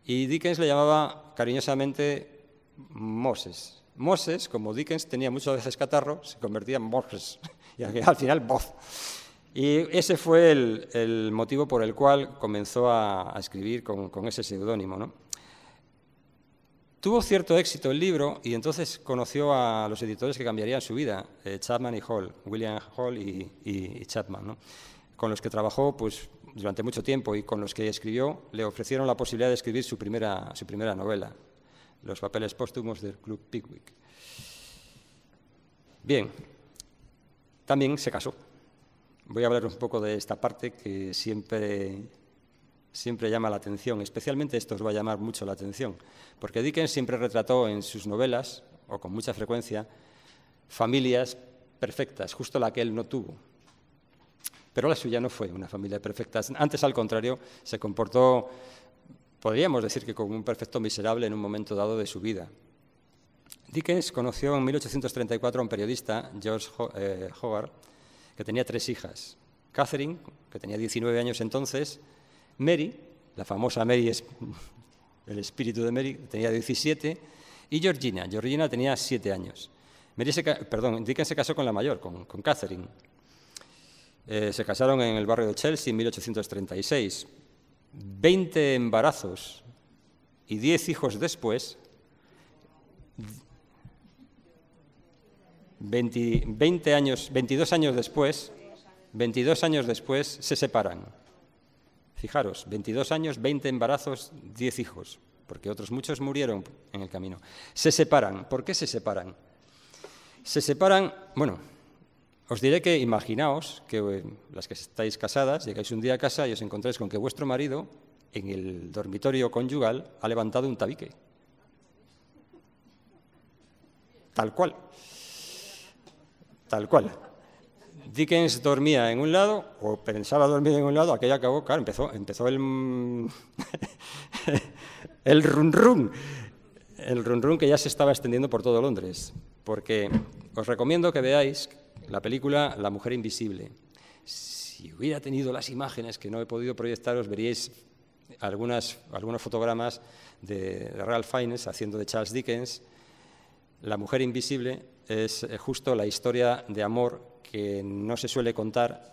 Y Dickens le llamaba cariñosamente Moses. Moses, como Dickens tenía muchas veces catarro, se convertía en Moses, y al final Voz. Y ese fue el motivo por el cual comenzó a escribir con ese seudónimo, ¿no? Tuvo cierto éxito el libro y entonces conoció a los editores que cambiarían su vida, Chapman y Hall, William Hall y Chapman, ¿no? Con los que trabajó pues, durante mucho tiempo y con los que escribió, le ofrecieron la posibilidad de escribir su primera novela, Los papeles póstumos del Club Pickwick. Bien, también se casó. Voy a hablar un poco de esta parte que siempre llama la atención, especialmente esto os va a llamar mucho la atención, porque Dickens siempre retrató en sus novelas, o con mucha frecuencia, familias perfectas, justo la que él no tuvo. Pero la suya no fue una familia perfecta, antes al contrario, se comportó, podríamos decir que como un perfecto miserable en un momento dado de su vida. Dickens conoció en 1834 a un periodista, George Hogarth, que tenía 3 hijas. Catherine, que tenía 19 años entonces, Mary, la famosa Mary, el espíritu de Mary, tenía 17, y Georgina. Georgina tenía 7 años. Dickens se casó con la mayor, con Catherine. Se casaron en el barrio de Chelsea en 1836. 20 embarazos y 10 hijos después, 22 años después se separan. Fijaros, 22 años, 20 embarazos, 10 hijos, porque otros muchos murieron en el camino. Se separan. ¿Por qué se separan? Se separan, bueno, os diré que imaginaos que las que estáis casadas, llegáis un día a casa y os encontráis con que vuestro marido, en el dormitorio conyugal, ha levantado un tabique. Tal cual. Tal cual. Dickens dormía en un lado, o pensaba dormir en un lado, aquello acabó, claro, empezó el el run run. el run run que ya se estaba extendiendo por todo Londres, porque os recomiendo que veáis la película La mujer invisible. Si hubiera tenido las imágenes que no he podido proyectaros, veríais algunos fotogramas de Ralph Fiennes haciendo de Charles Dickens. La mujer invisible es justo la historia de amor que no se suele contar,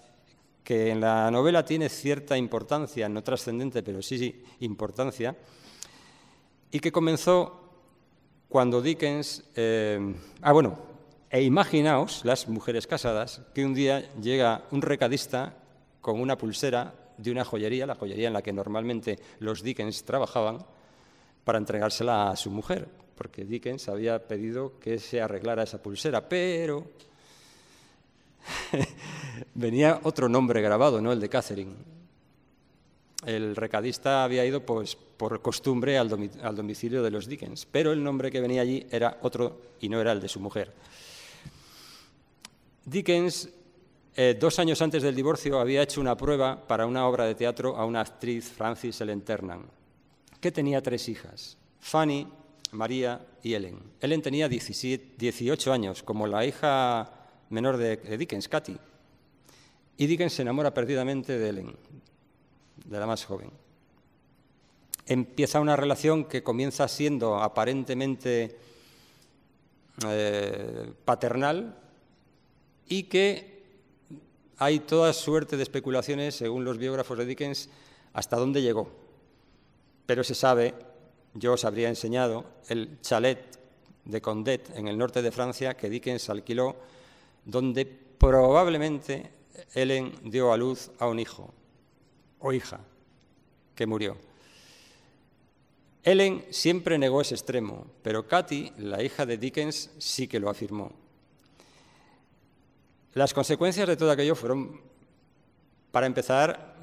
que en la novela tiene cierta importancia, no trascendente, pero sí importancia, y que comenzó cuando Dickens... imaginaos, las mujeres casadas, que un día llega un recadista con una pulsera de una joyería, la joyería en la que normalmente los Dickens trabajaban, para entregársela a su mujer, porque Dickens había pedido que se arreglara esa pulsera, pero venía otro nombre grabado, no el de Catherine. El recadista había ido, pues, por costumbre al domicilio de los Dickens, pero el nombre que venía allí era otro y no era el de su mujer. Dickens, 2 años antes del divorcio, había hecho una prueba para una obra de teatro a una actriz, Frances Ellen Ternan, que tenía 3 hijas, Fanny, María y Ellen. Ellen tenía 18 años, como la hija menor de Dickens, Katy. Y Dickens se enamora perdidamente de Ellen, de la más joven. Empieza una relación que comienza siendo aparentemente paternal y que hay toda suerte de especulaciones, según los biógrafos de Dickens, hasta dónde llegó. Pero se sabe, yo os habría enseñado, el chalet de Condet, en el norte de Francia, que Dickens alquiló, donde probablemente Ellen dio a luz a un hijo o hija que murió. Ellen siempre negó ese extremo, pero Katy, la hija de Dickens, sí que lo afirmó. Las consecuencias de todo aquello fueron, para empezar,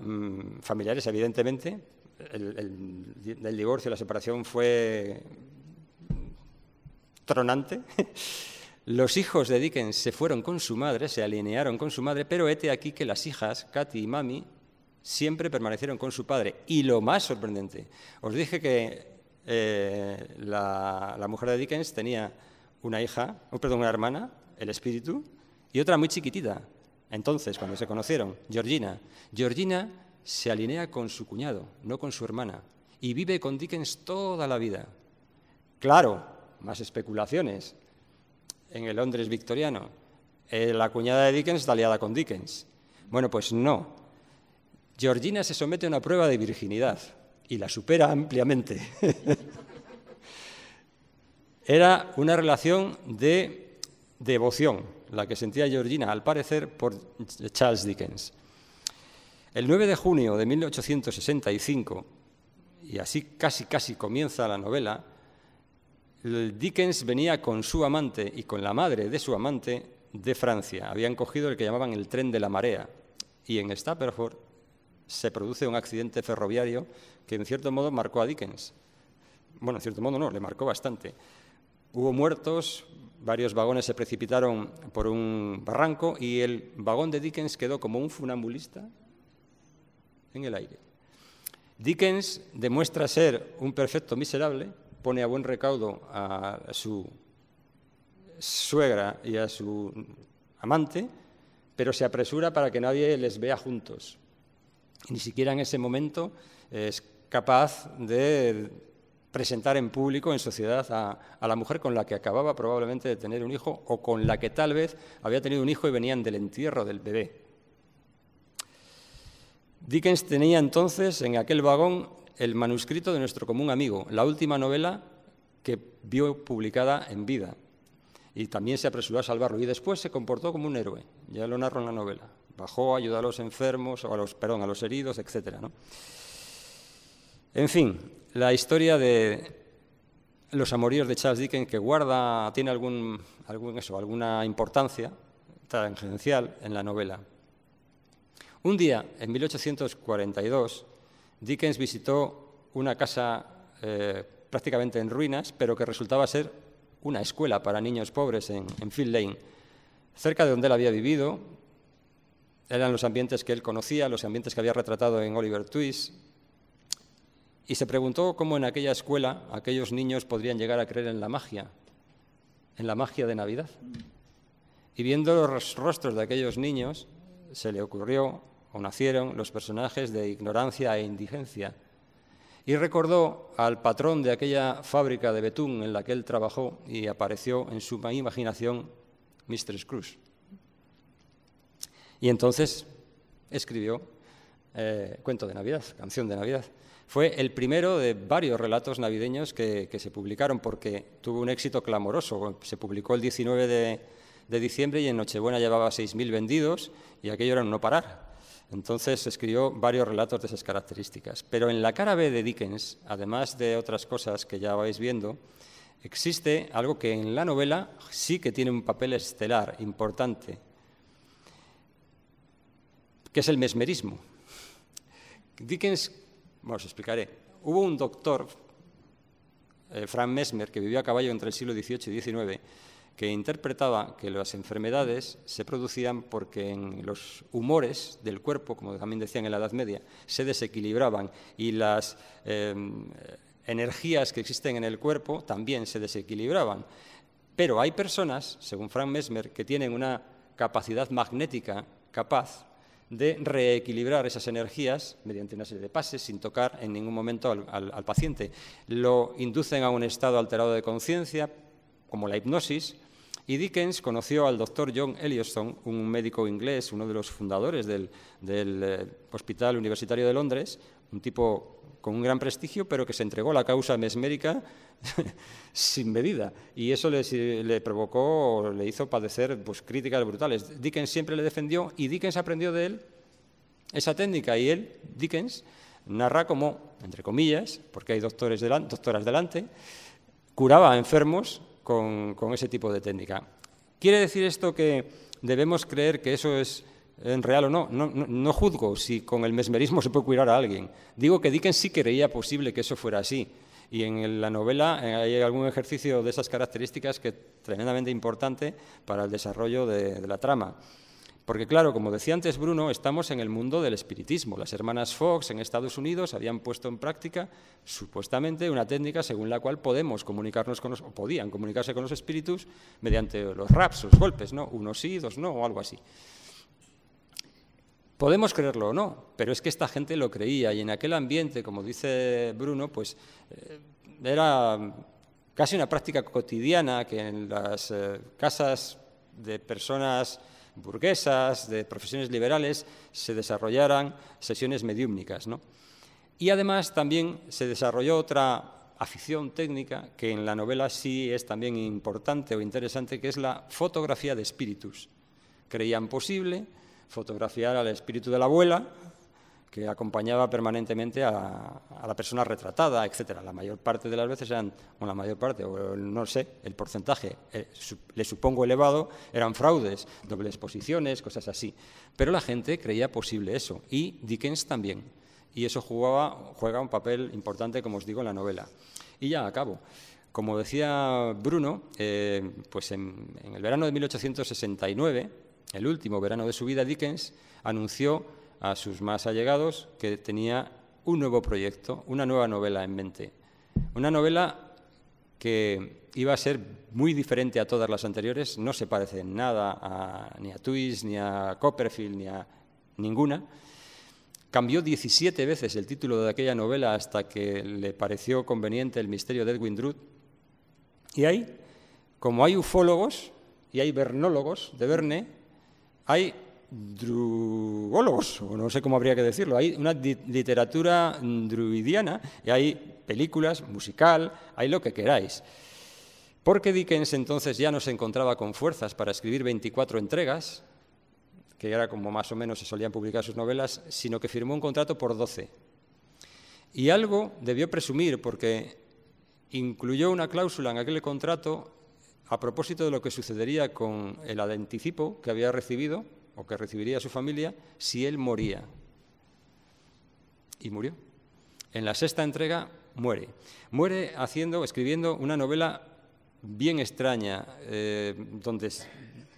familiares, evidentemente. El divorcio, la separación fue tronante. Los hijos de Dickens se fueron con su madre, se alinearon con su madre, pero hete aquí que las hijas, Katy y Mami, siempre permanecieron con su padre. Y lo más sorprendente, os dije que la mujer de Dickens tenía una hermana, el espíritu, y otra muy chiquitita. Entonces, cuando se conocieron, Georgina se alinea con su cuñado, no con su hermana, y vive con Dickens toda la vida. Claro, más especulaciones. En el Londres victoriano, la cuñada de Dickens está aliada con Dickens. Bueno, pues no. Georgina se somete a una prueba de virginidad y la supera ampliamente. Era una relación de devoción la que sentía Georgina, al parecer, por Charles Dickens. El 9 de junio de 1865, y así casi comienza la novela, Dickens venía con su amante y con la madre de su amante de Francia. Habían cogido el que llamaban el tren de la marea, y en Stapleford se produce un accidente ferroviario que en cierto modo marcó a Dickens. Bueno, en cierto modo no, le marcó bastante. Hubo muertos, varios vagones se precipitaron por un barranco y el vagón de Dickens quedó como un funambulista en el aire. Dickens demuestra ser un perfecto miserable, pone a buen recaudo a su suegra y a su amante, pero se apresura para que nadie les vea juntos. Y ni siquiera en ese momento es capaz de presentar en público, en sociedad, a la mujer con la que acababa probablemente de tener un hijo o con la que tal vez había tenido un hijo y venían del entierro del bebé. Dickens tenía entonces en aquel vagón el manuscrito de nuestro común amigo, la última novela que vio publicada en vida. Y también se apresuró a salvarlo. Y después se comportó como un héroe. Ya lo narro en la novela. Bajó, ayudó a los enfermos, a los heridos, etc., ¿no? En fin, la historia de los amoríos de Charles Dickens, que tiene alguna importancia tangencial en la novela. Un día, en 1842, Dickens visitó una casa prácticamente en ruinas, pero que resultaba ser una escuela para niños pobres en Field Lane, cerca de donde él había vivido. Eran los ambientes que él conocía, los ambientes que había retratado en Oliver Twist. y se preguntó cómo en aquella escuela aquellos niños podrían llegar a creer en la magia de Navidad. Y viendo los rostros de aquellos niños, se le ocurrió, o nacieron, los personajes de ignorancia e indigencia. Y recordó al patrón de aquella fábrica de betún en la que él trabajó y apareció en su imaginación Mr. Scrooge. Y entonces escribió Cuento de Navidad, Canción de Navidad. Fue el primero de varios relatos navideños que se publicaron porque tuvo un éxito clamoroso. Se publicó el 19 de diciembre y en Nochebuena llevaba 6.000 vendidos y aquello era un no parar. Entonces escribió varios relatos de esas características. Pero en la cara B de Dickens, además de otras cosas que ya vais viendo, existe algo que en la novela sí que tiene un papel estelar, importante, que es el mesmerismo. Dickens, os explicaré, hubo un doctor, Frank Mesmer, que vivió a caballo entre el siglo XVIII y XIX, que interpretaba que las enfermedades se producían porque en los humores del cuerpo, como también decían en la Edad Media, se desequilibraban y las energías que existen en el cuerpo también se desequilibraban. Pero hay personas, según Frank Mesmer, que tienen una capacidad magnética capaz de reequilibrar esas energías mediante una serie de pases sin tocar en ningún momento al paciente. Lo inducen a un estado alterado de conciencia, como la hipnosis, y Dickens conoció al doctor John Elliotson, un médico inglés, uno de los fundadores del Hospital Universitario de Londres, un tipo con un gran prestigio, pero que se entregó a la causa mesmérica sin medida. Y eso le provocó, le hizo padecer críticas brutales. Dickens siempre le defendió y Dickens aprendió de él esa técnica. Y él, Dickens, narra cómo, entre comillas, porque hay doctoras delante, curaba a enfermos con ese tipo de técnica. ¿Quiere decir esto que debemos creer que eso es real o no? No juzgo si con el mesmerismo se puede curar a alguien. Digo que Dickens sí creía posible que eso fuera así. Y en la novela hay algún ejercicio de esas características que es tremendamente importante para el desarrollo de la trama. Porque claro, como decía antes Bruno, estamos en el mundo del espiritismo. Las hermanas Fox en Estados Unidos habían puesto en práctica, supuestamente, una técnica según la cual podían comunicarse con los espíritus mediante los raps, los golpes, ¿no? Unos sí, dos no, o algo así. Podemos creerlo o no, pero es que esta gente lo creía y en aquel ambiente, como dice Bruno, pues era casi una práctica cotidiana que en las casas de personas burguesas, de profesiones liberales, se desarrollaran sesiones mediúmnicas, ¿no? Y además también se desarrolló otra afición técnica que en la novela sí es también importante o interesante, que es la fotografía de espíritus. Creían posible fotografiar al espíritu de la abuela, que acompañaba permanentemente a la persona retratada, etc. La mayor parte de las veces eran, o la mayor parte, o no sé, el porcentaje, le supongo elevado, eran fraudes, dobles exposiciones, cosas así. Pero la gente creía posible eso, y Dickens también. Y eso juega un papel importante, como os digo, en la novela. Y ya acabo. Como decía Bruno, pues en el verano de 1869, el último verano de su vida, Dickens anunció a sus más allegados que tenía un nuevo proyecto, una nueva novela en mente. Una novela que iba a ser muy diferente a todas las anteriores, no se parece en nada ni a Twist, ni a Copperfield, ni a ninguna. Cambió 17 veces el título de aquella novela hasta que le pareció conveniente El misterio de Edwin Drood. Y ahí, como hay ufólogos y hay vernólogos de Verne, hay druólogos, o no sé cómo habría que decirlo, hay una literatura druidiana y hay películas, musical, hay lo que queráis. Porque Dickens entonces ya no se encontraba con fuerzas para escribir 24 entregas, que era como más o menos se solían publicar sus novelas, sino que firmó un contrato por 12. Y algo debió presumir, porque incluyó una cláusula en aquel contrato a propósito de lo que sucedería con el anticipo que había recibido, o que recibiría su familia, si él moría. Y murió. En la 6ª entrega muere. Muere escribiendo una novela bien extraña, donde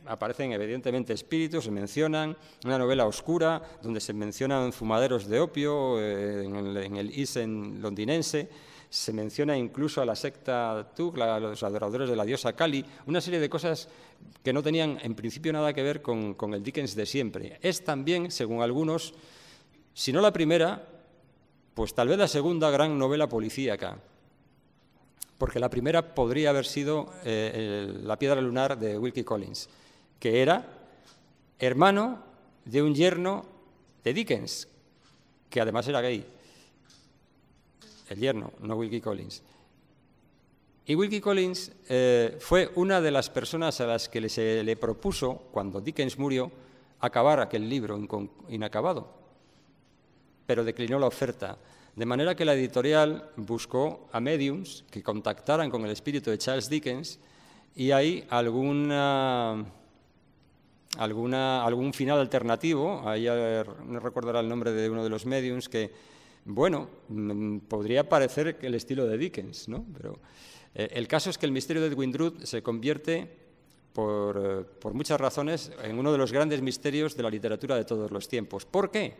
aparecen evidentemente espíritus, se mencionan, una novela oscura donde se mencionan fumaderos de opio en el East End londinense, se menciona incluso a la secta Tug, a los adoradores de la diosa Kali, una serie de cosas que no tenían en principio nada que ver con el Dickens de siempre. Es también, según algunos, si no la primera, pues tal vez la segunda gran novela policíaca, porque la primera podría haber sido La piedra lunar de Wilkie Collins, que era hermano de un yerno de Dickens, que además era gay. El yerno, no Wilkie Collins. Y Wilkie Collins fue una de las personas a las que se le propuso, cuando Dickens murió, acabar aquel libro inacabado, pero declinó la oferta. De manera que la editorial buscó a mediums que contactaran con el espíritu de Charles Dickens y hay algún final alternativo, ahí no recordará el nombre de uno de los mediums, que, bueno, podría parecer el estilo de Dickens, ¿no? Pero el caso es que el misterio de Edwin Drood se convierte, por muchas razones, en uno de los grandes misterios de la literatura de todos los tiempos. ¿Por qué?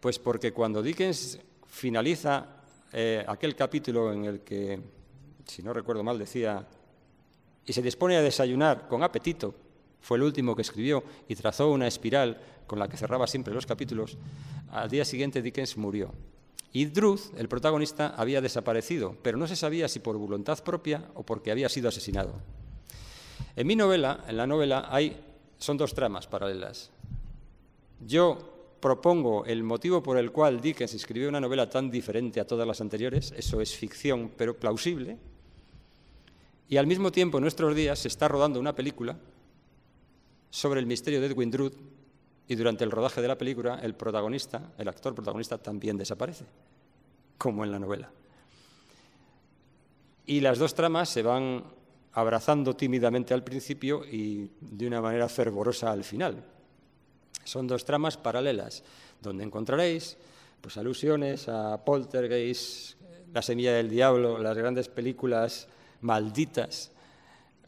Pues porque cuando Dickens finaliza aquel capítulo en el que, si no recuerdo mal, decía, y se dispone a desayunar con apetito, fue el último que escribió y trazó una espiral con la que cerraba siempre los capítulos, al día siguiente Dickens murió. Y Drood, el protagonista, había desaparecido, pero no se sabía si por voluntad propia o porque había sido asesinado. En mi novela, en la novela, son dos tramas paralelas. Yo propongo el motivo por el cual Dickens escribió una novela tan diferente a todas las anteriores, eso es ficción, pero plausible, y al mismo tiempo en nuestros días se está rodando una película sobre el misterio de Edwin Drood, y durante el rodaje de la película el actor protagonista también desaparece, como en la novela. Y las dos tramas se van abrazando tímidamente al principio y de una manera fervorosa al final. Son dos tramas paralelas, donde encontraréis pues, alusiones a Poltergeist, La semilla del diablo, las grandes películas malditas.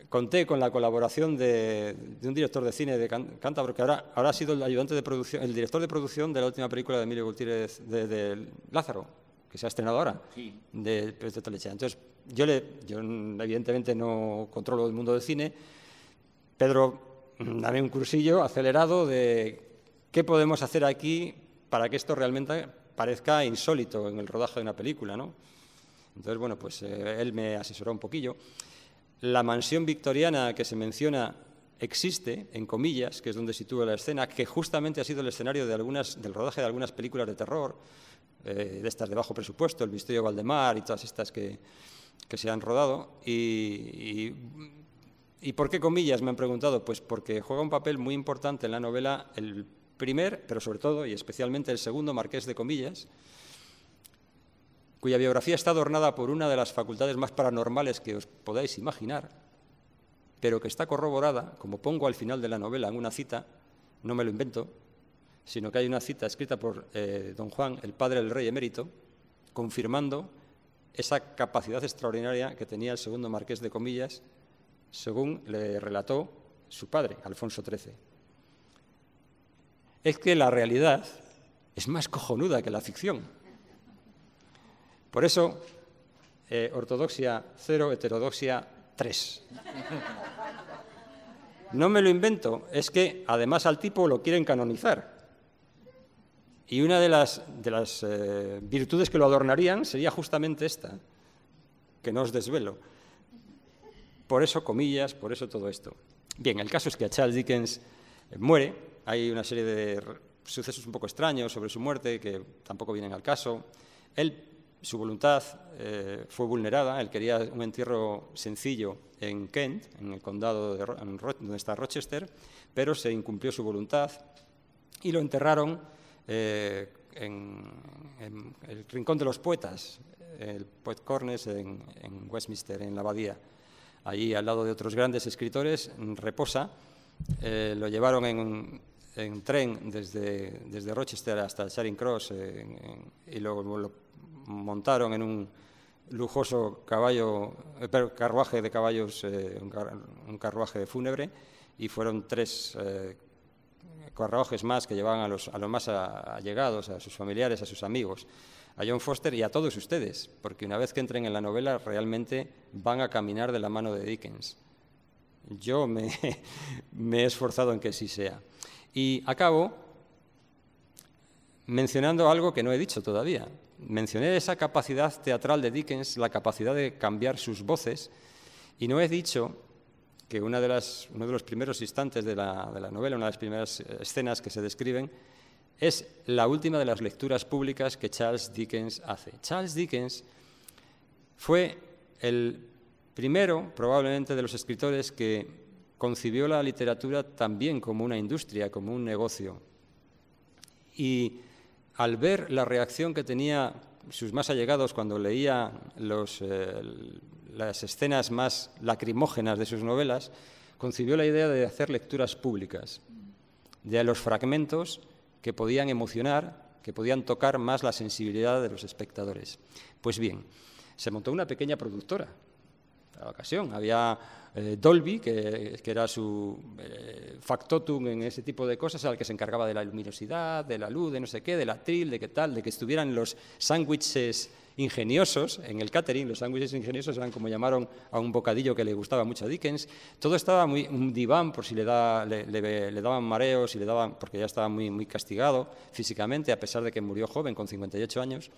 Conté con la colaboración de un director de cine de cántabro, que ahora ha sido el ayudante de producción, el director de producción de la última película de Emilio Gutiérrez, de Lázaro, que se ha estrenado ahora, sí, de Pez de Tolechea. Entonces, yo evidentemente no controlo el mundo del cine. Pedro, dame un cursillo acelerado de qué podemos hacer aquí para que esto realmente parezca insólito en el rodaje de una película, ¿no? Entonces, bueno, pues él me asesoró un poquillo. La mansión victoriana que se menciona existe, en comillas, que es donde sitúa la escena, que justamente ha sido el escenario del rodaje de algunas películas de terror, de estas de bajo presupuesto, El misterio de Valdemar y todas estas que se han rodado. ¿Y por qué comillas? Me han preguntado. Pues porque juega un papel muy importante en la novela el primer, pero sobre todo y especialmente el segundo marqués de Comillas, cuya biografía está adornada por una de las facultades más paranormales que os podáis imaginar, pero que está corroborada, como pongo al final de la novela en una cita, no me lo invento, sino que hay una cita escrita por don Juan, el padre del rey emérito, confirmando esa capacidad extraordinaria que tenía el segundo marqués de Comillas, según le relató su padre, Alfonso XIII. Es que la realidad es más cojonuda que la ficción. Por eso, ortodoxia 0, heterodoxia 3. No me lo invento, es que además al tipo lo quieren canonizar. Y una de las virtudes que lo adornarían sería justamente esta, que no os desvelo. Por eso, comillas, por eso todo esto. Bien, el caso es que Charles Dickens muere, hay una serie de sucesos un poco extraños sobre su muerte que tampoco vienen al caso. Su voluntad fue vulnerada, él quería un entierro sencillo en Kent, en el condado donde está Rochester, pero se incumplió su voluntad y lo enterraron en el Rincón de los Poetas, el Poet Corners en Westminster, en la abadía. Allí, al lado de otros grandes escritores, reposa. Lo llevaron en tren desde Rochester hasta Charing Cross y lo montaron en un lujoso carruaje de caballos, un carruaje fúnebre, y fueron 3 carruajes más que llevaban a los más allegados, a sus familiares, a sus amigos, a John Foster y a todos ustedes, porque una vez que entren en la novela realmente van a caminar de la mano de Dickens. Yo me he esforzado en que así sea. Y acabo mencionando algo que no he dicho todavía. Mencioné esa capacidad teatral de Dickens, la capacidad de cambiar sus voces, y no he dicho que uno de los primeros instantes de la novela, una de las primeras escenas que se describen, es la última de las lecturas públicas que Charles Dickens hace. Charles Dickens fue el primero, probablemente, de los escritores que concibió la literatura también como una industria, como un negocio. Y al ver la reacción que tenían sus más allegados cuando leía las escenas más lacrimógenas de sus novelas, concibió la idea de hacer lecturas públicas, de los fragmentos que podían emocionar, que podían tocar más la sensibilidad de los espectadores. Pues bien, se montó una pequeña productora. A la ocasión había Dolby, que era su factotum en ese tipo de cosas, al que se encargaba de la luminosidad, de la luz, de no sé qué, del atril, de qué tal, de que estuvieran los sándwiches ingeniosos en el catering. Los sándwiches ingeniosos eran como llamaron a un bocadillo que le gustaba mucho a Dickens. Todo estaba un diván por si le daban mareos, porque ya estaba muy castigado físicamente, a pesar de que murió joven, con 58 años.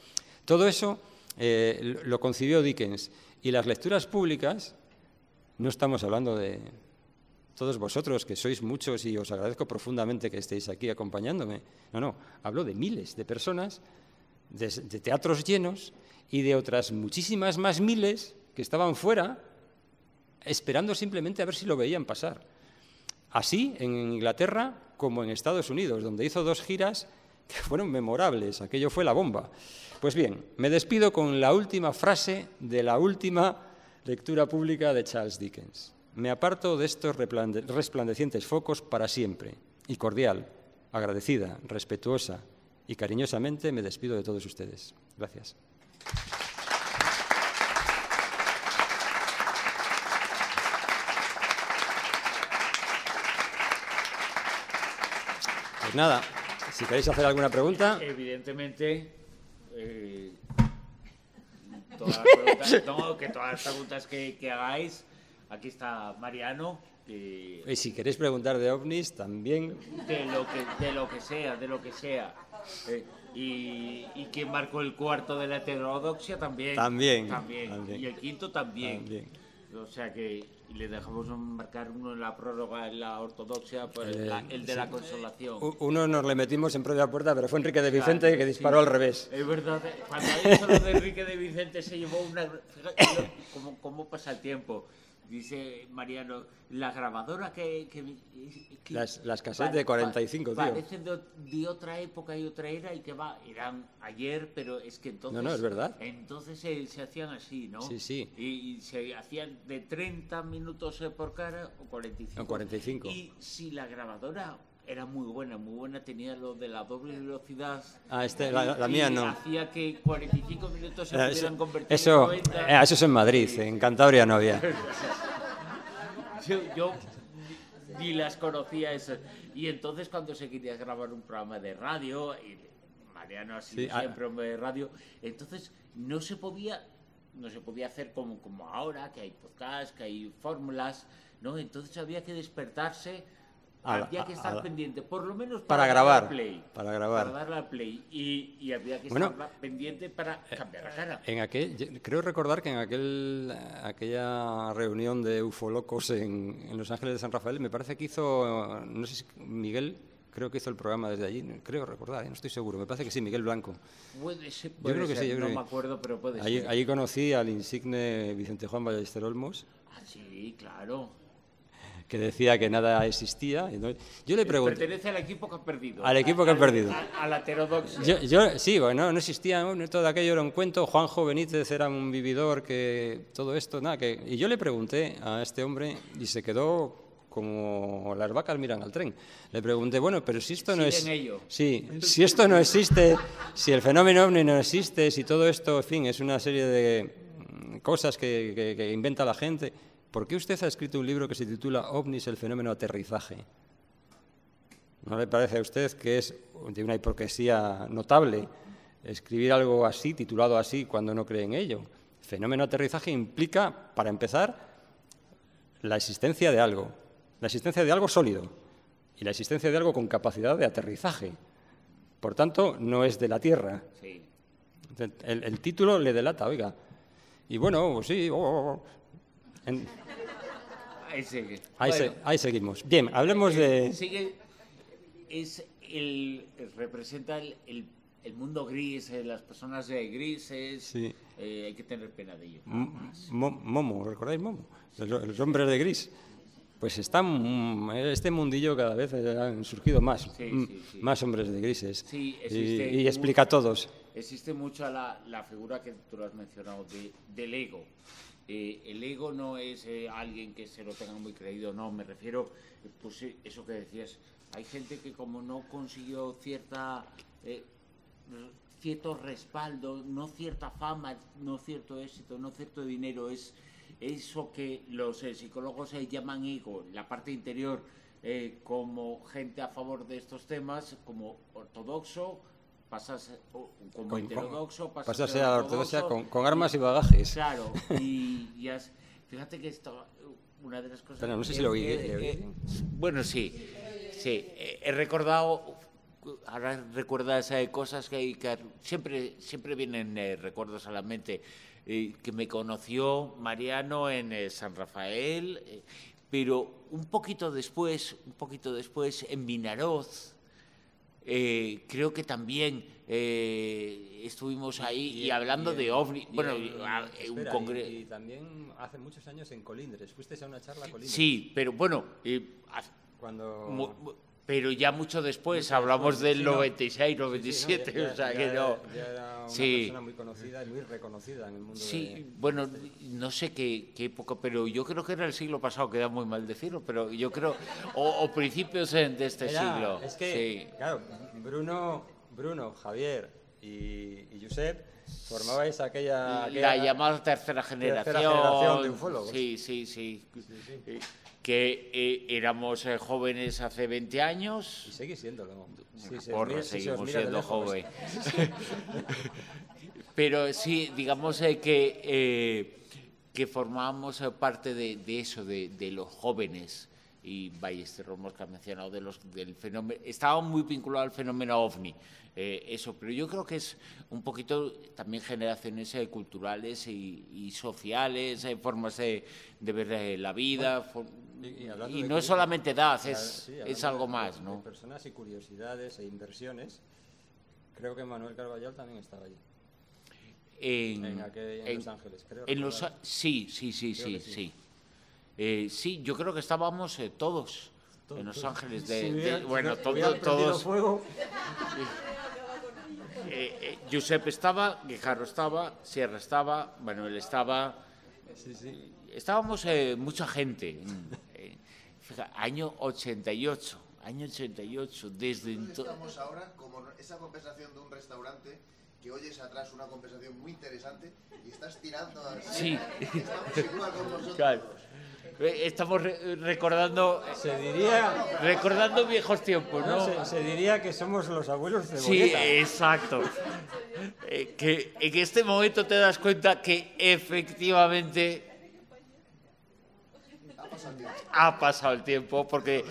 Todo eso lo concibió Dickens. Y las lecturas públicas, no estamos hablando de todos vosotros, que sois muchos y os agradezco profundamente que estéis aquí acompañándome. No, hablo de miles de personas, de teatros llenos y de otras muchísimas más miles que estaban fuera esperando simplemente a ver si lo veían pasar. Así en Inglaterra como en Estados Unidos, donde hizo 2 giras que fueron memorables. Aquello fue la bomba. Pues bien, me despido con la última frase de la última lectura pública de Charles Dickens. Me aparto de estos resplandecientes focos para siempre. Y cordial, agradecida, respetuosa y cariñosamente me despido de todos ustedes. Gracias. Pues nada, si queréis hacer alguna pregunta. Evidentemente, todas las preguntas que hagáis, aquí está Mariano. Y si queréis preguntar de ovnis, también. De lo que sea. Y quién marcó el cuarto de la heterodoxia también. También. Y el quinto también. O sea que le dejamos marcar uno en la prórroga en la ortodoxia, pues el de la consolación. Uno nos le metimos en propia puerta, pero fue Enrique de Vicente que disparó al revés. Es verdad, cuando ha dicho lo de Enrique de Vicente se llevó una... Fíjate cómo pasa el tiempo. Dice Mariano, la grabadora que las cassettes de 45, tío. Parecen de otra época y otra era y que eran ayer, pero es que entonces... No, es verdad. Entonces se hacían así, ¿no? Sí. Y se hacían de 30 minutos por cara o 45. O 45. Y si la grabadora era muy buena, tenía lo de la doble velocidad. La mía no. Hacía que 45 minutos se pudieran convertir en 90. Eso es en Madrid, en Cantabria no había. Yo ni las conocía esas. Y entonces cuando se quería grabar un programa de radio, y Mariano ha sido siempre hombre de radio, entonces no se podía hacer como ahora, que hay podcasts, que hay fórmulas, ¿no? Entonces había que despertarse. Había que estar pendiente, por lo menos para grabar, para darle al play. Y había que estar pendiente para cambiar la cara. Creo recordar que en aquella reunión de ufolocos en Los Ángeles de San Rafael, me parece que hizo, no sé si Miguel, creo que hizo el programa desde allí, creo recordar, no estoy seguro, me parece que sí, Miguel Blanco. Puede ser, yo creo que sí. No me acuerdo, pero puede ser. Allí conocí al insigne Vicente Juan Ballester Olmos. Sí, claro. Que decía que nada existía. Yo le pregunté... Pertenece al equipo que ha perdido. Al equipo que ha perdido. A la heterodoxia. No existía, todo aquello era un cuento. Juanjo Benítez era un vividor, que todo esto, nada. Y yo le pregunté a este hombre y se quedó como las vacas miran al tren. Le pregunté, bueno, pero si esto no es... Sí, si esto no existe, si el fenómeno ovni no existe, si todo esto, en fin, es una serie de cosas que inventa la gente... ¿por qué usted ha escrito un libro que se titula OVNIs, el fenómeno aterrizaje? ¿No le parece a usted que es de una hipocresía notable escribir algo así, titulado así, cuando no cree en ello? Fenómeno aterrizaje implica, para empezar, la existencia de algo sólido y la existencia de algo con capacidad de aterrizaje. Por tanto, no es de la Tierra. Sí. El título le delata, oiga. Y bueno, pues sí. Ahí seguimos. Bien, hablemos de... Representa el mundo gris, las personas grises. Sí. Hay que tener pena de ello. Momo, ¿recordáis Momo? Los hombres de gris. Pues este mundillo cada vez han surgido más, más hombres de grises. Sí, y explica a todos. Existe mucho la figura que tú lo has mencionado, del ego. El ego no es alguien que se lo tenga muy creído, no, me refiero, pues eso que decías, hay gente que como no consiguió cierto respaldo, no cierta fama, no cierto éxito, no cierto dinero, es eso que los psicólogos llaman ego, la parte interior, como gente a favor de estos temas, como ortodoxo, pasas como heterodoxo, pasas a la ortodoxia con armas y bagajes. Claro, y fíjate que esto, una de las cosas... Pero no sé si lo oí. Bueno, sí, he recordado... Ahora recuerdas cosas que siempre vienen recuerdos a la mente, que me conoció Mariano en San Rafael, pero un poquito después en Vinaroz, creo que también estuvimos ahí y hablando de OVNI. Bueno, un congreso. Y también hace muchos años en Colindres, fuiste a una charla a Colindres. Sí, pero bueno, pero ya mucho después, hablamos del 96, 97, o sea que no. Ya era una persona muy conocida y muy reconocida en el mundo. Sí, bueno, no sé qué época, pero yo creo que era el siglo pasado, queda muy mal decirlo, pero yo creo, o principios de este siglo. Es que, claro, Bruno, Javier y Josep formabais aquella la llamada tercera generación de ufólogos. Sí. Que éramos jóvenes hace 20 años. Y seguís siéndolo. Seguimos siendo jóvenes. Pero sí, digamos que formábamos parte de eso, de los jóvenes. Y Ballesteros que ha mencionado del fenómeno, estaba muy vinculado al fenómeno OVNI, eso, pero yo creo que es un poquito también generaciones culturales y sociales, formas de ver la vida, y no es solamente edad, es algo más, ¿no? Personas y curiosidades e inversiones. Creo que Manuel Carballal también estaba allí. En Los Ángeles, creo. Sí. Sí, yo creo que estábamos todos en Los Ángeles. Bueno, todos. Fuego. Josep estaba, Guijarro estaba, Sierra estaba, Manuel estaba. Sí. Estábamos mucha gente. Año 88, desde entonces. Estamos ahora como esa conversación de un restaurante que oyes atrás una conversación muy interesante y estás tirando así. Sí. Estamos igual con nosotros. Claro. Estamos recordando viejos tiempos, ¿no? Se diría que somos los abuelos de Sí, Boyeta. exacto. Que en este momento te das cuenta que efectivamente ha pasado el tiempo porque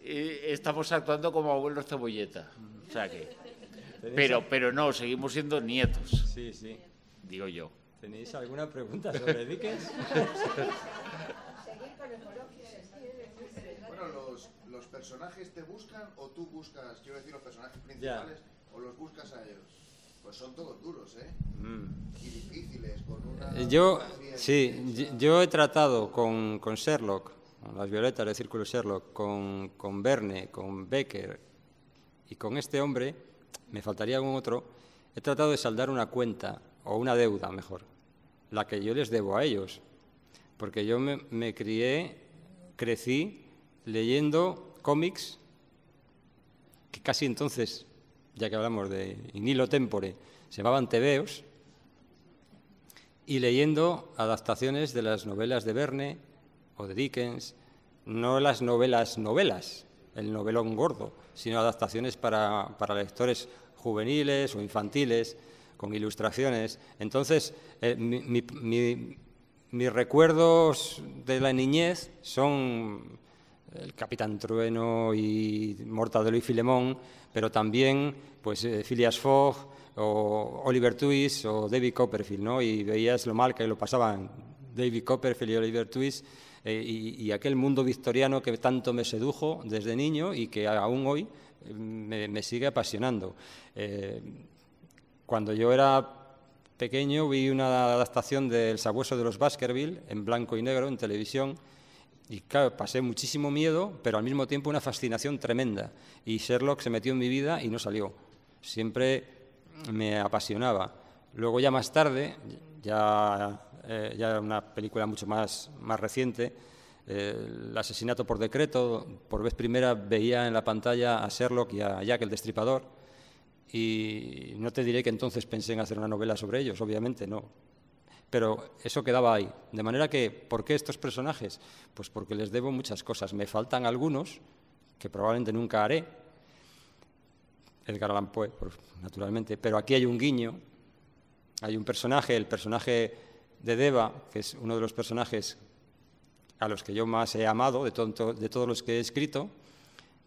estamos actuando como abuelos cebolleta. O sea que, pero no, seguimos siendo nietos. Sí. Digo yo. ¿Tenéis alguna pregunta sobre Dickens? Bueno, los personajes te buscan o tú buscas, quiero decir, los personajes principales, o los buscas a ellos. Pues son todos duros, y difíciles, con una... Yo he tratado con Sherlock, con las violetas del círculo Sherlock, con Verne, con Becker y con este hombre, me faltaría algún otro, he tratado de saldar una cuenta, o una deuda mejor, la que yo les debo a ellos, porque yo me crecí leyendo cómics que casi entonces, ya que hablamos de in illo tempore, se llamaban tebeos, y leyendo adaptaciones de las novelas de Verne o de Dickens, no las novelas, el novelón gordo, sino adaptaciones para lectores juveniles o infantiles, con ilustraciones. Entonces, mis recuerdos de la niñez son el Capitán Trueno y Mortadelo y Filemón, pero también pues, Phileas Fogg o Oliver Twist o David Copperfield, ¿no? Y veías lo mal que lo pasaban David Copperfield y Oliver Twist y aquel mundo victoriano que tanto me sedujo desde niño y que aún hoy me sigue apasionando. Cuando yo era pequeño vi una adaptación del Sabueso de los Baskerville en blanco y negro en televisión y claro, pasé muchísimo miedo, pero al mismo tiempo una fascinación tremenda. Y Sherlock se metió en mi vida y no salió. Siempre me apasionaba. Luego ya más tarde, ya una película mucho más reciente, El asesinato por decreto, por vez primera veía en la pantalla a Sherlock y a Jack el Destripador. Y no te diré que entonces pensé en hacer una novela sobre ellos, obviamente no. Pero eso quedaba ahí. De manera que, ¿por qué estos personajes? Pues porque les debo muchas cosas. Me faltan algunos que probablemente nunca haré. Edgar Allan Poe, naturalmente. Pero aquí hay un guiño. Hay un personaje, el personaje de Deva, que es uno de los personajes a los que yo más he amado, de todos los que he escrito,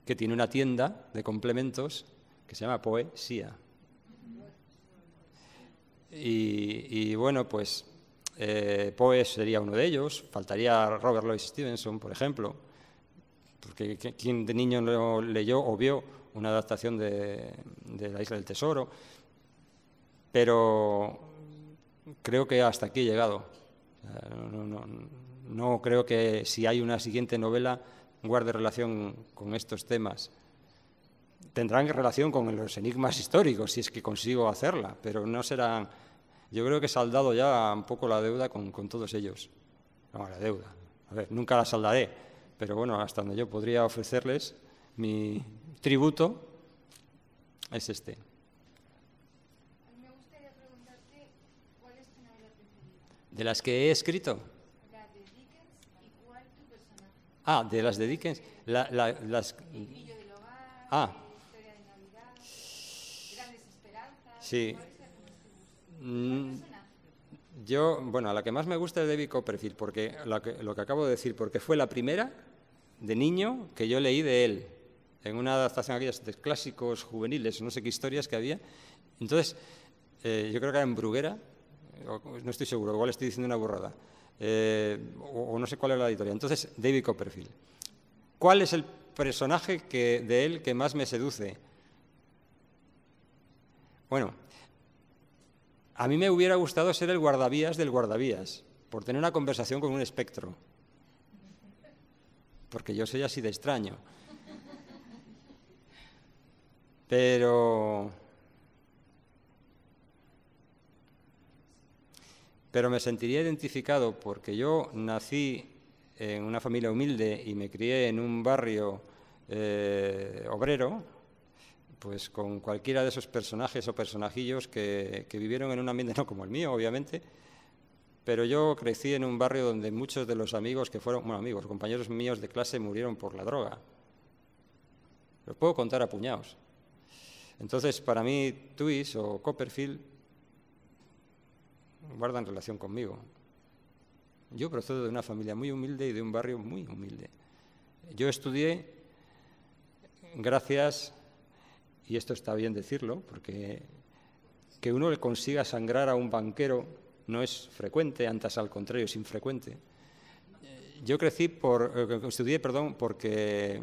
que tiene una tienda de complementos que se llama Poesía. Y bueno, pues Poe sería uno de ellos. Faltaría Robert Louis Stevenson, por ejemplo, porque ¿quién de niño no leyó o vio una adaptación de La Isla del Tesoro? Pero creo que hasta aquí he llegado. No creo que si hay una siguiente novela guarde relación con estos temas. Tendrán relación con los enigmas históricos, si es que consigo hacerla, pero no serán... Yo creo que he saldado ya un poco la deuda con todos ellos. No, la deuda. A ver, nunca la saldaré, pero bueno, hasta donde yo podría ofrecerles mi tributo es este. A mí me gustaría preguntarte, ¿cuál es tu novela preferida? ¿De las que he escrito? La de Dickens y ¿cuál tu personaje? Ah, de las de Dickens. El grillo del hogar, Ah. Historia de Navidad, Grandes Esperanzas. Sí. ¿Cuál es la que más te gusta? Yo, bueno, a la que más me gusta es David Copperfield, porque lo que acabo de decir, porque fue la primera de niño que yo leí de él, en una adaptación aquellas de clásicos juveniles, no sé qué historias que había. Entonces, yo creo que era en Bruguera, no estoy seguro, igual estoy diciendo una burrada, o no sé cuál era la editorial. Entonces, David Copperfield. ¿Cuál es el personaje de él que más me seduce? Bueno, a mí me hubiera gustado ser el guardavías del guardavías, por tener una conversación con un espectro. Porque yo soy así de extraño. Pero me sentiría identificado porque yo nací en una familia humilde y me crié en un barrio obrero, pues con cualquiera de esos personajes o personajillos que vivieron en un ambiente no como el mío, obviamente, pero yo crecí en un barrio donde muchos de los amigos que fueron, bueno, amigos, compañeros míos de clase murieron por la droga. Los puedo contar a puñados. Entonces, para mí, Twist o Copperfield guardan relación conmigo. Yo procedo de una familia muy humilde y de un barrio muy humilde. Yo estudié gracias... Y esto está bien decirlo, porque que uno le consiga sangrar a un banquero no es frecuente, antes al contrario es infrecuente. Yo estudié porque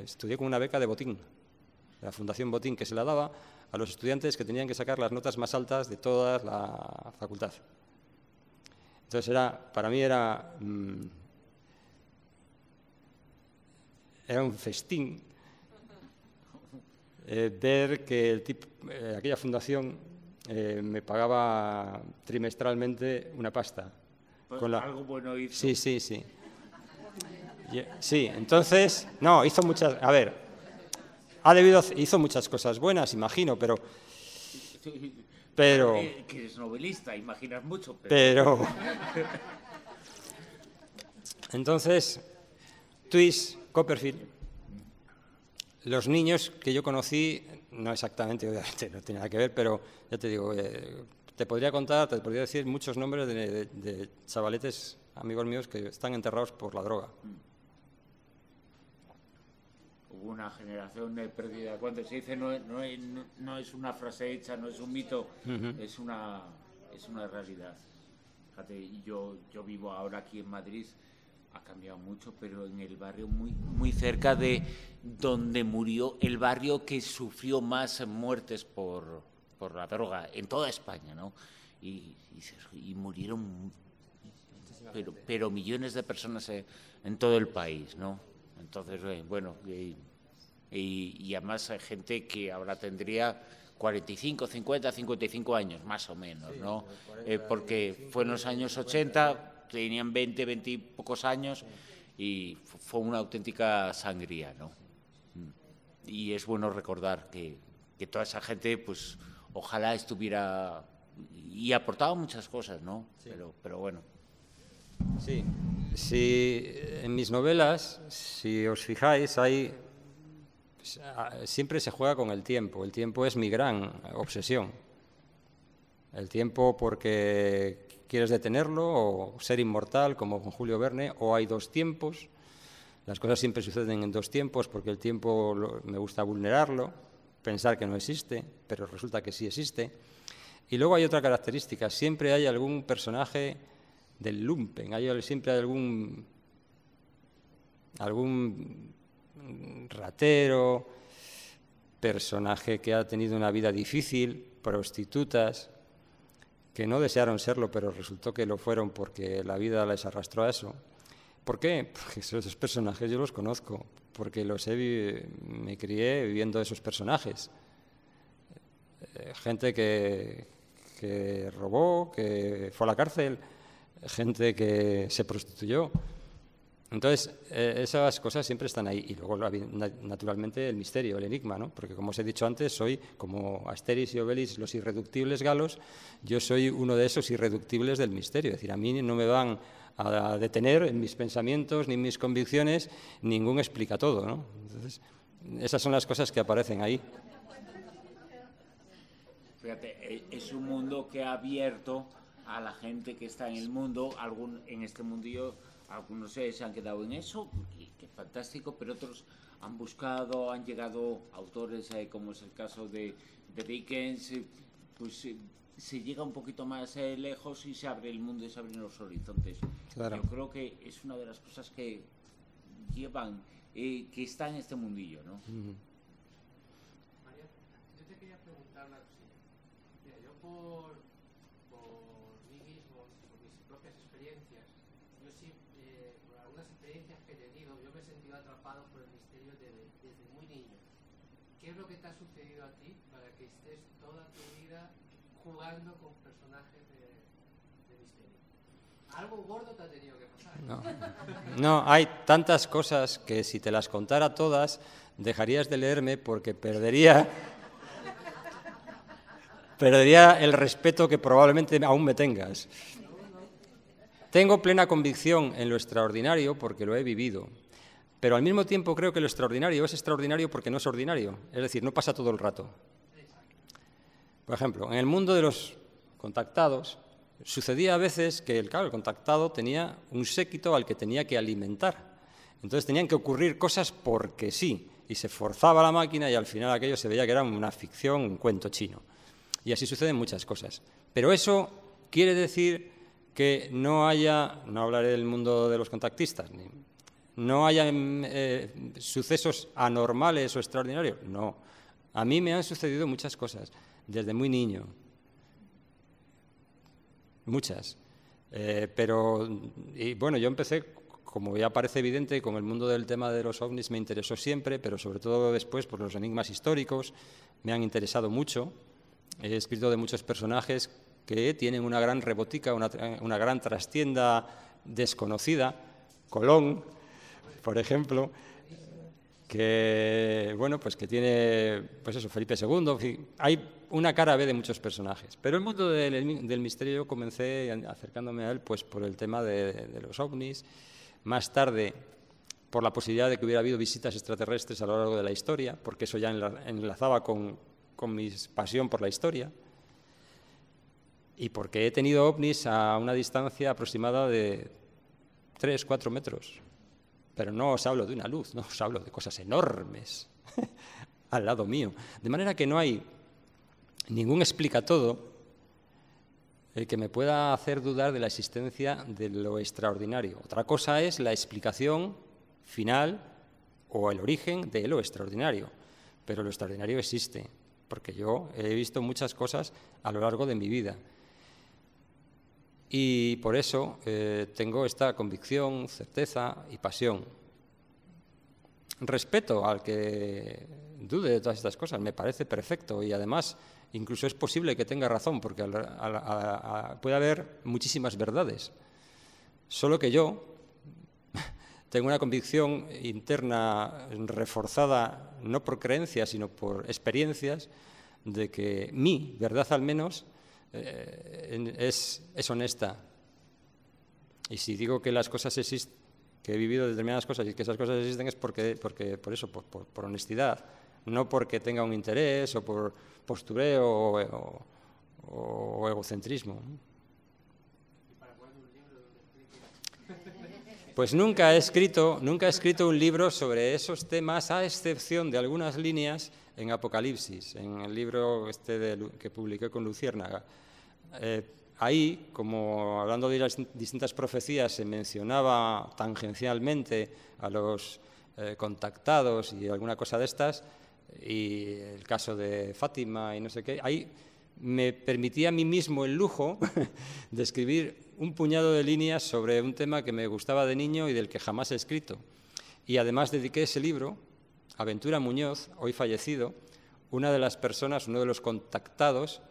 estudié con una beca de Botín, la Fundación Botín, que se la daba a los estudiantes que tenían que sacar las notas más altas de toda la facultad. Entonces para mí era un festín ver que aquella fundación me pagaba trimestralmente una pasta. Pues algo bueno hizo. Sí. Sí, entonces, no, hizo muchas, a ver, hizo muchas cosas buenas, imagino, pero que eres novelista, imaginas mucho, pero Entonces, Twist, Copperfield, los niños que yo conocí, no exactamente, obviamente, no tiene nada que ver, pero ya te digo, te podría contar, te podría decir muchos nombres de chavaletes, amigos míos, que están enterrados por la droga. Hubo una generación de pérdida. Cuando se dice no es una frase hecha, no es un mito, es una realidad. Fíjate, yo vivo ahora aquí en Madrid, ha cambiado mucho, pero en el barrio muy cerca de donde murió, el barrio que sufrió más muertes por la droga en toda España, ¿no? Y murieron pero millones de personas en todo el país, ¿no? Entonces, bueno, y además hay gente que ahora tendría 45, 50, 55 años, más o menos, ¿no? Porque fue en los años 80, tenían 20 y pocos años y fue una auténtica sangría, ¿no? Y es bueno recordar que toda esa gente, pues, ojalá estuviera y aportaba muchas cosas, ¿no? Sí. Pero bueno. Sí, en mis novelas, si os fijáis, siempre se juega con el tiempo. El tiempo es mi gran obsesión. El tiempo porque quieres detenerlo o ser inmortal, como con Julio Verne, o hay dos tiempos. Las cosas siempre suceden en dos tiempos porque el tiempo me gusta vulnerarlo, pensar que no existe, pero resulta que sí existe. Y luego hay otra característica, siempre hay algún personaje del lumpen, siempre hay algún ratero, personaje que ha tenido una vida difícil, prostitutas, que no desearon serlo, pero resultó que lo fueron porque la vida les arrastró a eso. ¿Por qué? Porque esos personajes yo los conozco, porque me crié viviendo esos personajes. Gente que robó, que fue a la cárcel, gente que se prostituyó. Entonces, esas cosas siempre están ahí. Y luego, naturalmente, el misterio, el enigma, ¿no? Porque, como os he dicho antes, soy como Asterix y Obelix, los irreductibles galos, yo soy uno de esos irreductibles del misterio. Es decir, a mí no me van a detener en mis pensamientos ni en mis convicciones, ningún explica todo, ¿no? Entonces, esas son las cosas que aparecen ahí. Fíjate, es un mundo que ha abierto a la gente que está en el mundo, en este mundillo, algunos se han quedado en eso, y qué fantástico, pero otros han buscado, han llegado autores, como es el caso de Dickens, pues se llega un poquito más lejos y se abre el mundo y se abren los horizontes. Claro. Yo creo que es una de las cosas que llevan, que está en este mundillo, ¿no? María, yo te quería preguntar una cosilla. Mira, yo por mí mismo, por mis propias experiencias, yo sí, por algunas experiencias que he tenido, yo me he sentido atrapado por el misterio desde muy niño. ¿Qué es lo que te ha sucedido a ti para que estés toda tu vida jugando con personajes de misterio? Algo gordo te ha tenido que pasar. No, hay tantas cosas que si te las contara todas, dejarías de leerme porque perdería el respeto que probablemente aún me tengas. Tengo plena convicción en lo extraordinario porque lo he vivido, pero al mismo tiempo creo que lo extraordinario es extraordinario porque no es ordinario, es decir, no pasa todo el rato. Por ejemplo, en el mundo de los contactados, sucedía a veces que el contactado tenía un séquito al que tenía que alimentar. Entonces tenían que ocurrir cosas porque sí, y se forzaba la máquina y al final aquello se veía que era una ficción, un cuento chino. Y así suceden muchas cosas. Pero eso quiere decir que no hablaré del mundo de los contactistas, no haya sucesos anormales o extraordinarios. No, a mí me han sucedido muchas cosas, desde muy niño. Muchas. Bueno, yo empecé, como ya parece evidente, con el mundo del tema de los ovnis me interesó siempre, pero sobre todo después por los enigmas históricos me han interesado mucho. He escrito de muchos personajes que tienen una gran rebótica, una gran trastienda desconocida. Colón, por ejemplo, que tiene, Felipe II, en fin, hay una cara B de muchos personajes. Pero el mundo del misterio yo comencé acercándome a él pues por el tema de los ovnis, más tarde por la posibilidad de que hubiera habido visitas extraterrestres a lo largo de la historia, porque eso ya enlazaba con mi pasión por la historia, y porque he tenido ovnis a una distancia aproximada de 3-4 metros. Pero no os hablo de una luz, no os hablo de cosas enormes al lado mío. De manera que no hay ningún explicatodo que me pueda hacer dudar de la existencia de lo extraordinario. Otra cosa es la explicación final o el origen de lo extraordinario. Pero lo extraordinario existe, porque yo he visto muchas cosas a lo largo de mi vida. Y por eso tengo esta convicción, certeza y pasión. Respeto al que dude de todas estas cosas, me parece perfecto, y además incluso es posible que tenga razón, porque puede haber muchísimas verdades. Solo que yo tengo una convicción interna reforzada, no por creencias, sino por experiencias, de que mi verdad al menos es honesta. Y si digo que las cosas existen, que he vivido determinadas cosas y que esas cosas existen, es porque por eso, por honestidad, no porque tenga un interés o por postureo o egocentrismo. ¿Y para cuándo un libro donde explique? Pues nunca he escrito un libro sobre esos temas, a excepción de algunas líneas en Apocalipsis, en el libro que publiqué con Luciérnaga. Ahí, como hablando de las distintas profecías, se mencionaba tangencialmente a los contactados y alguna cosa de estas, y el caso de Fátima y no sé qué, ahí me permitía a mí mismo el lujo de escribir un puñado de líneas sobre un tema que me gustaba de niño y del que jamás he escrito. Y además dediqué ese libro a Ventura Muñoz, hoy fallecido, una de las personas, uno de los contactados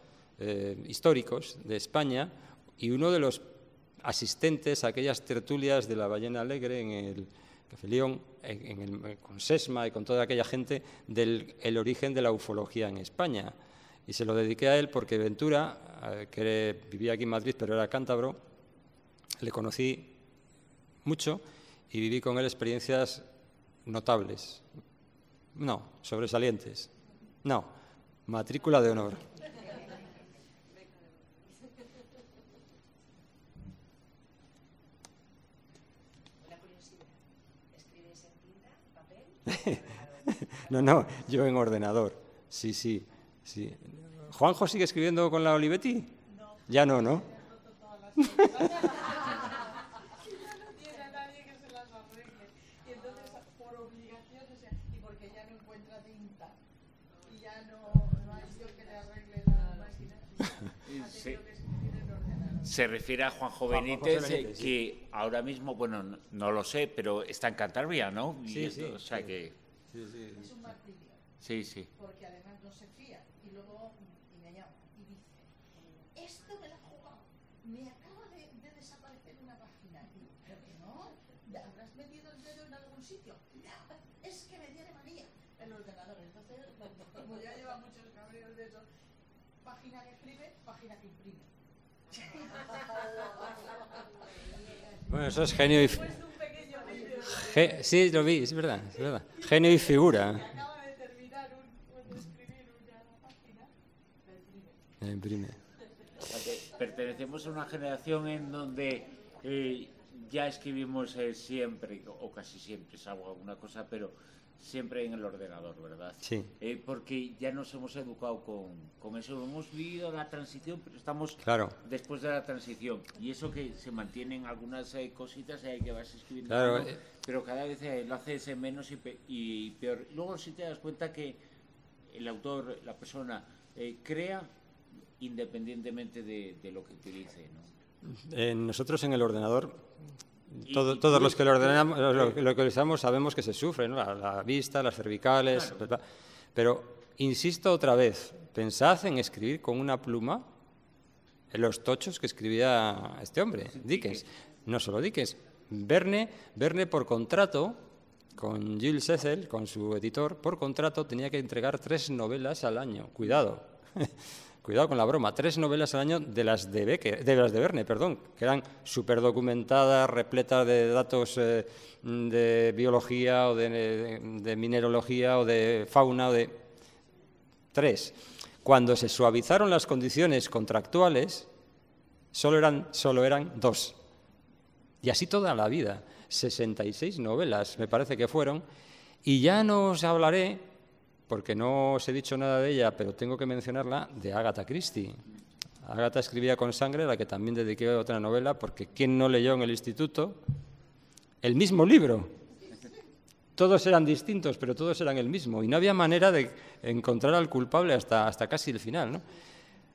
históricos de España y uno de los asistentes a aquellas tertulias de la Ballena Alegre en el Café León, con Sesma y con toda aquella gente, del origen de la ufología en España. Y se lo dediqué a él porque Ventura, que vivía aquí en Madrid pero era cántabro, le conocí mucho y viví con él experiencias notables. No, sobresalientes. No, matrícula de honor. No, yo en ordenador. Sí. ¿Juanjo sigue escribiendo con la Olivetti? No. Ya no, ¿no? Ya no tiene a nadie que se las arregle. Y entonces, por obligación, o sea, y porque ya no encuentra tinta, y ya no hay Dios que le arregle la máquina, ha tenido que escribir en ordenador. Se refiere a Juanjo Benítez, que ahora mismo, bueno, no lo sé, pero está en Cantabria, ¿no? Sí. O sea que... Sí. Es un martirio. Sí. Porque además no se fía. Y luego me llama y dice, esto me lo ha jugado. Me acaba de desaparecer una página. Y digo, pero que no, ¿habrás metido el dedo en algún sitio? No, es que me tiene manía el ordenador. Entonces, como ya lleva muchos cabreos de eso, página que escribe, página que imprime. Bueno, eso es genio y... Sí, lo vi, es verdad. Genio y figura. Acaba de terminar de escribir una página, la imprime. Pertenecemos a una generación en donde ya escribimos siempre, o casi siempre, salvo alguna cosa, pero siempre en el ordenador, ¿verdad? Sí. Porque ya nos hemos educado con eso. Hemos vivido la transición, pero estamos después de la transición. Y eso que se mantienen algunas cositas que vas escribiendo, claro, pero cada vez lo haces menos y peor. Luego si te das cuenta que el autor, la persona, crea independientemente de lo que te dice, ¿no? Nosotros en el ordenador... Todos los que lo que usamos sabemos que se sufre, ¿no? La vista, las cervicales, claro. Pero insisto otra vez, pensad en escribir con una pluma en los tochos que escribía este hombre, Dickens. No solo Dickens, Verne por contrato, con Jules Cecil, con su editor, por contrato tenía que entregar 3 novelas al año. Cuidado, cuidado con la broma, 3 novelas al año de las de Verne, perdón, que eran súper documentadas, repletas de datos de biología o de mineralogía o de fauna, o de 3. Cuando se suavizaron las condiciones contractuales, solo eran 2. Y así toda la vida. 66 novelas, me parece que fueron. Y ya no os hablaré, porque no os he dicho nada de ella, pero tengo que mencionarla, de Agatha Christie. Agatha escribía con sangre, a la que también dediqué otra novela, porque ¿quién no leyó en el instituto el mismo libro? Todos eran distintos, pero todos eran el mismo. Y no había manera de encontrar al culpable hasta casi el final, ¿no?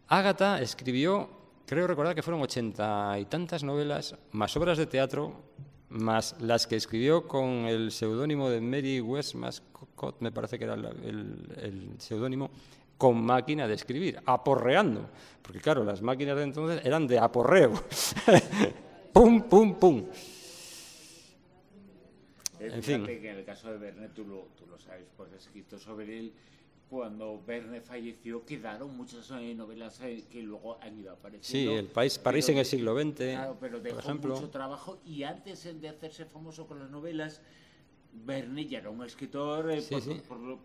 Agatha escribió, creo recordar que fueron 80 y tantas novelas, más obras de teatro, más las que escribió con el seudónimo de Mary Westmacott, me parece que era el seudónimo, con máquina de escribir, aporreando. Porque claro, las máquinas de entonces eran de aporreo. Pum, pum, pum. En fin. Que en el caso de Verne, tú lo sabes, pues escrito sobre él, cuando Verne falleció quedaron muchas novelas que luego han ido apareciendo. Sí, París en el siglo XX, claro, pero dejó por ejemplo. mucho trabajo, y antes de hacerse famoso con las novelas, Verne ya era un escritor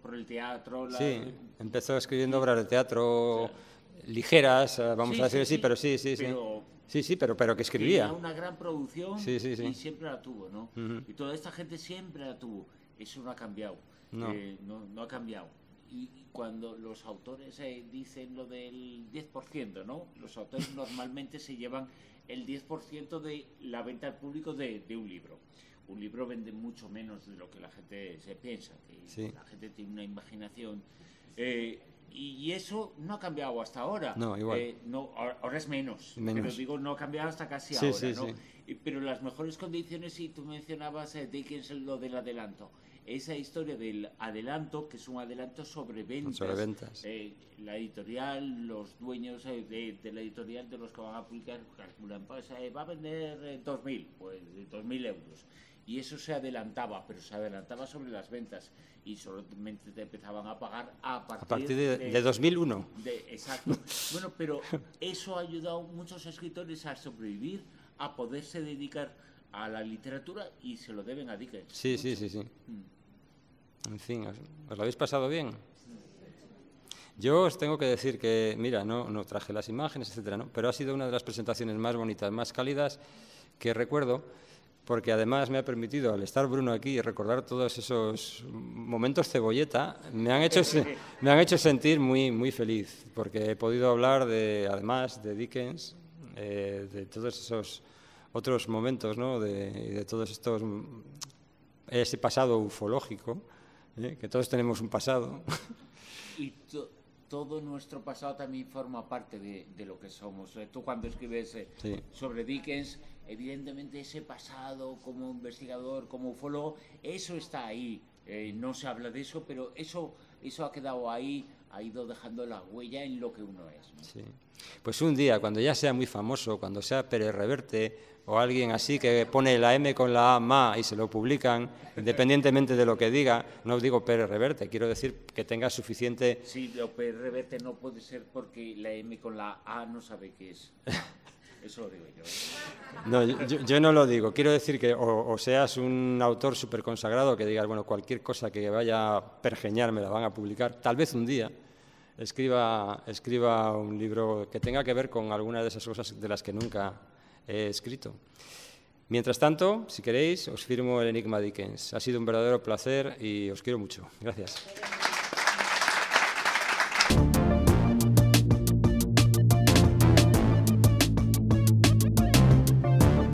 por el teatro. Sí, empezó escribiendo obras de teatro ligeras, vamos a decir así, pero sí. Sí, pero que escribía. Tenía una gran producción Sí. y siempre la tuvo, ¿no? Y toda esta gente siempre la tuvo. Eso no ha cambiado. No ha cambiado. Y cuando los autores dicen lo del 10%, ¿no? Los autores normalmente se llevan el 10% de la venta al público de un libro. Un libro vende mucho menos de lo que la gente se piensa, que la gente tiene una imaginación. Y eso no ha cambiado hasta ahora. No, igual. Ahora es menos. Pero digo, no ha cambiado hasta casi ahora, ¿no? Pero las mejores condiciones, si tú mencionabas Dickens, lo del adelanto. Esa historia del adelanto, que es un adelanto sobre ventas. Sobre ventas. La editorial, los dueños de la editorial, de los que van a publicar, calculan, pues va a vender 2.000, pues 2.000 euros. Y eso se adelantaba, pero se adelantaba sobre las ventas. Y solamente te empezaban a pagar a partir de 2001. Exacto. Bueno, pero eso ha ayudado a muchos escritores a sobrevivir, a poderse dedicar a la literatura, y se lo deben a Dickens. Sí. En fin, ¿os lo habéis pasado bien? Yo os tengo que decir que, mira, no traje las imágenes, etcétera, ¿no? Pero ha sido una de las presentaciones más bonitas, más cálidas que recuerdo, porque además me ha permitido, al estar Bruno aquí, recordar todos esos momentos cebolleta. Me han hecho sentir muy, muy feliz, porque he podido hablar además de Dickens, de todos esos otros momentos, ¿no? de todos ese pasado ufológico, que todos tenemos un pasado. Y todo nuestro pasado también forma parte de lo que somos. Tú cuando escribes sobre Dickens, evidentemente ese pasado como investigador, como ufólogo, eso está ahí. No se habla de eso, pero eso ha quedado ahí, ha ido dejando la huella en lo que uno es, ¿no? Sí. Pues un día, cuando ya sea muy famoso, cuando sea Pérez Reverte o alguien así que pone la M con la A ma y se lo publican, independientemente de lo que diga, no digo Pérez Reverte, quiero decir que tenga suficiente... Sí, lo Pérez Reverte no puede ser porque la M con la A no sabe qué es. Eso lo digo yo. No, yo no lo digo. Quiero decir que o seas un autor súper consagrado que digas, bueno, cualquier cosa que vaya a pergeñar me la van a publicar. Tal vez un día escriba un libro que tenga que ver con alguna de esas cosas de las que nunca he escrito. Mientras tanto, si queréis, os firmo el Enigma Dickens. Ha sido un verdadero placer y os quiero mucho. Gracias.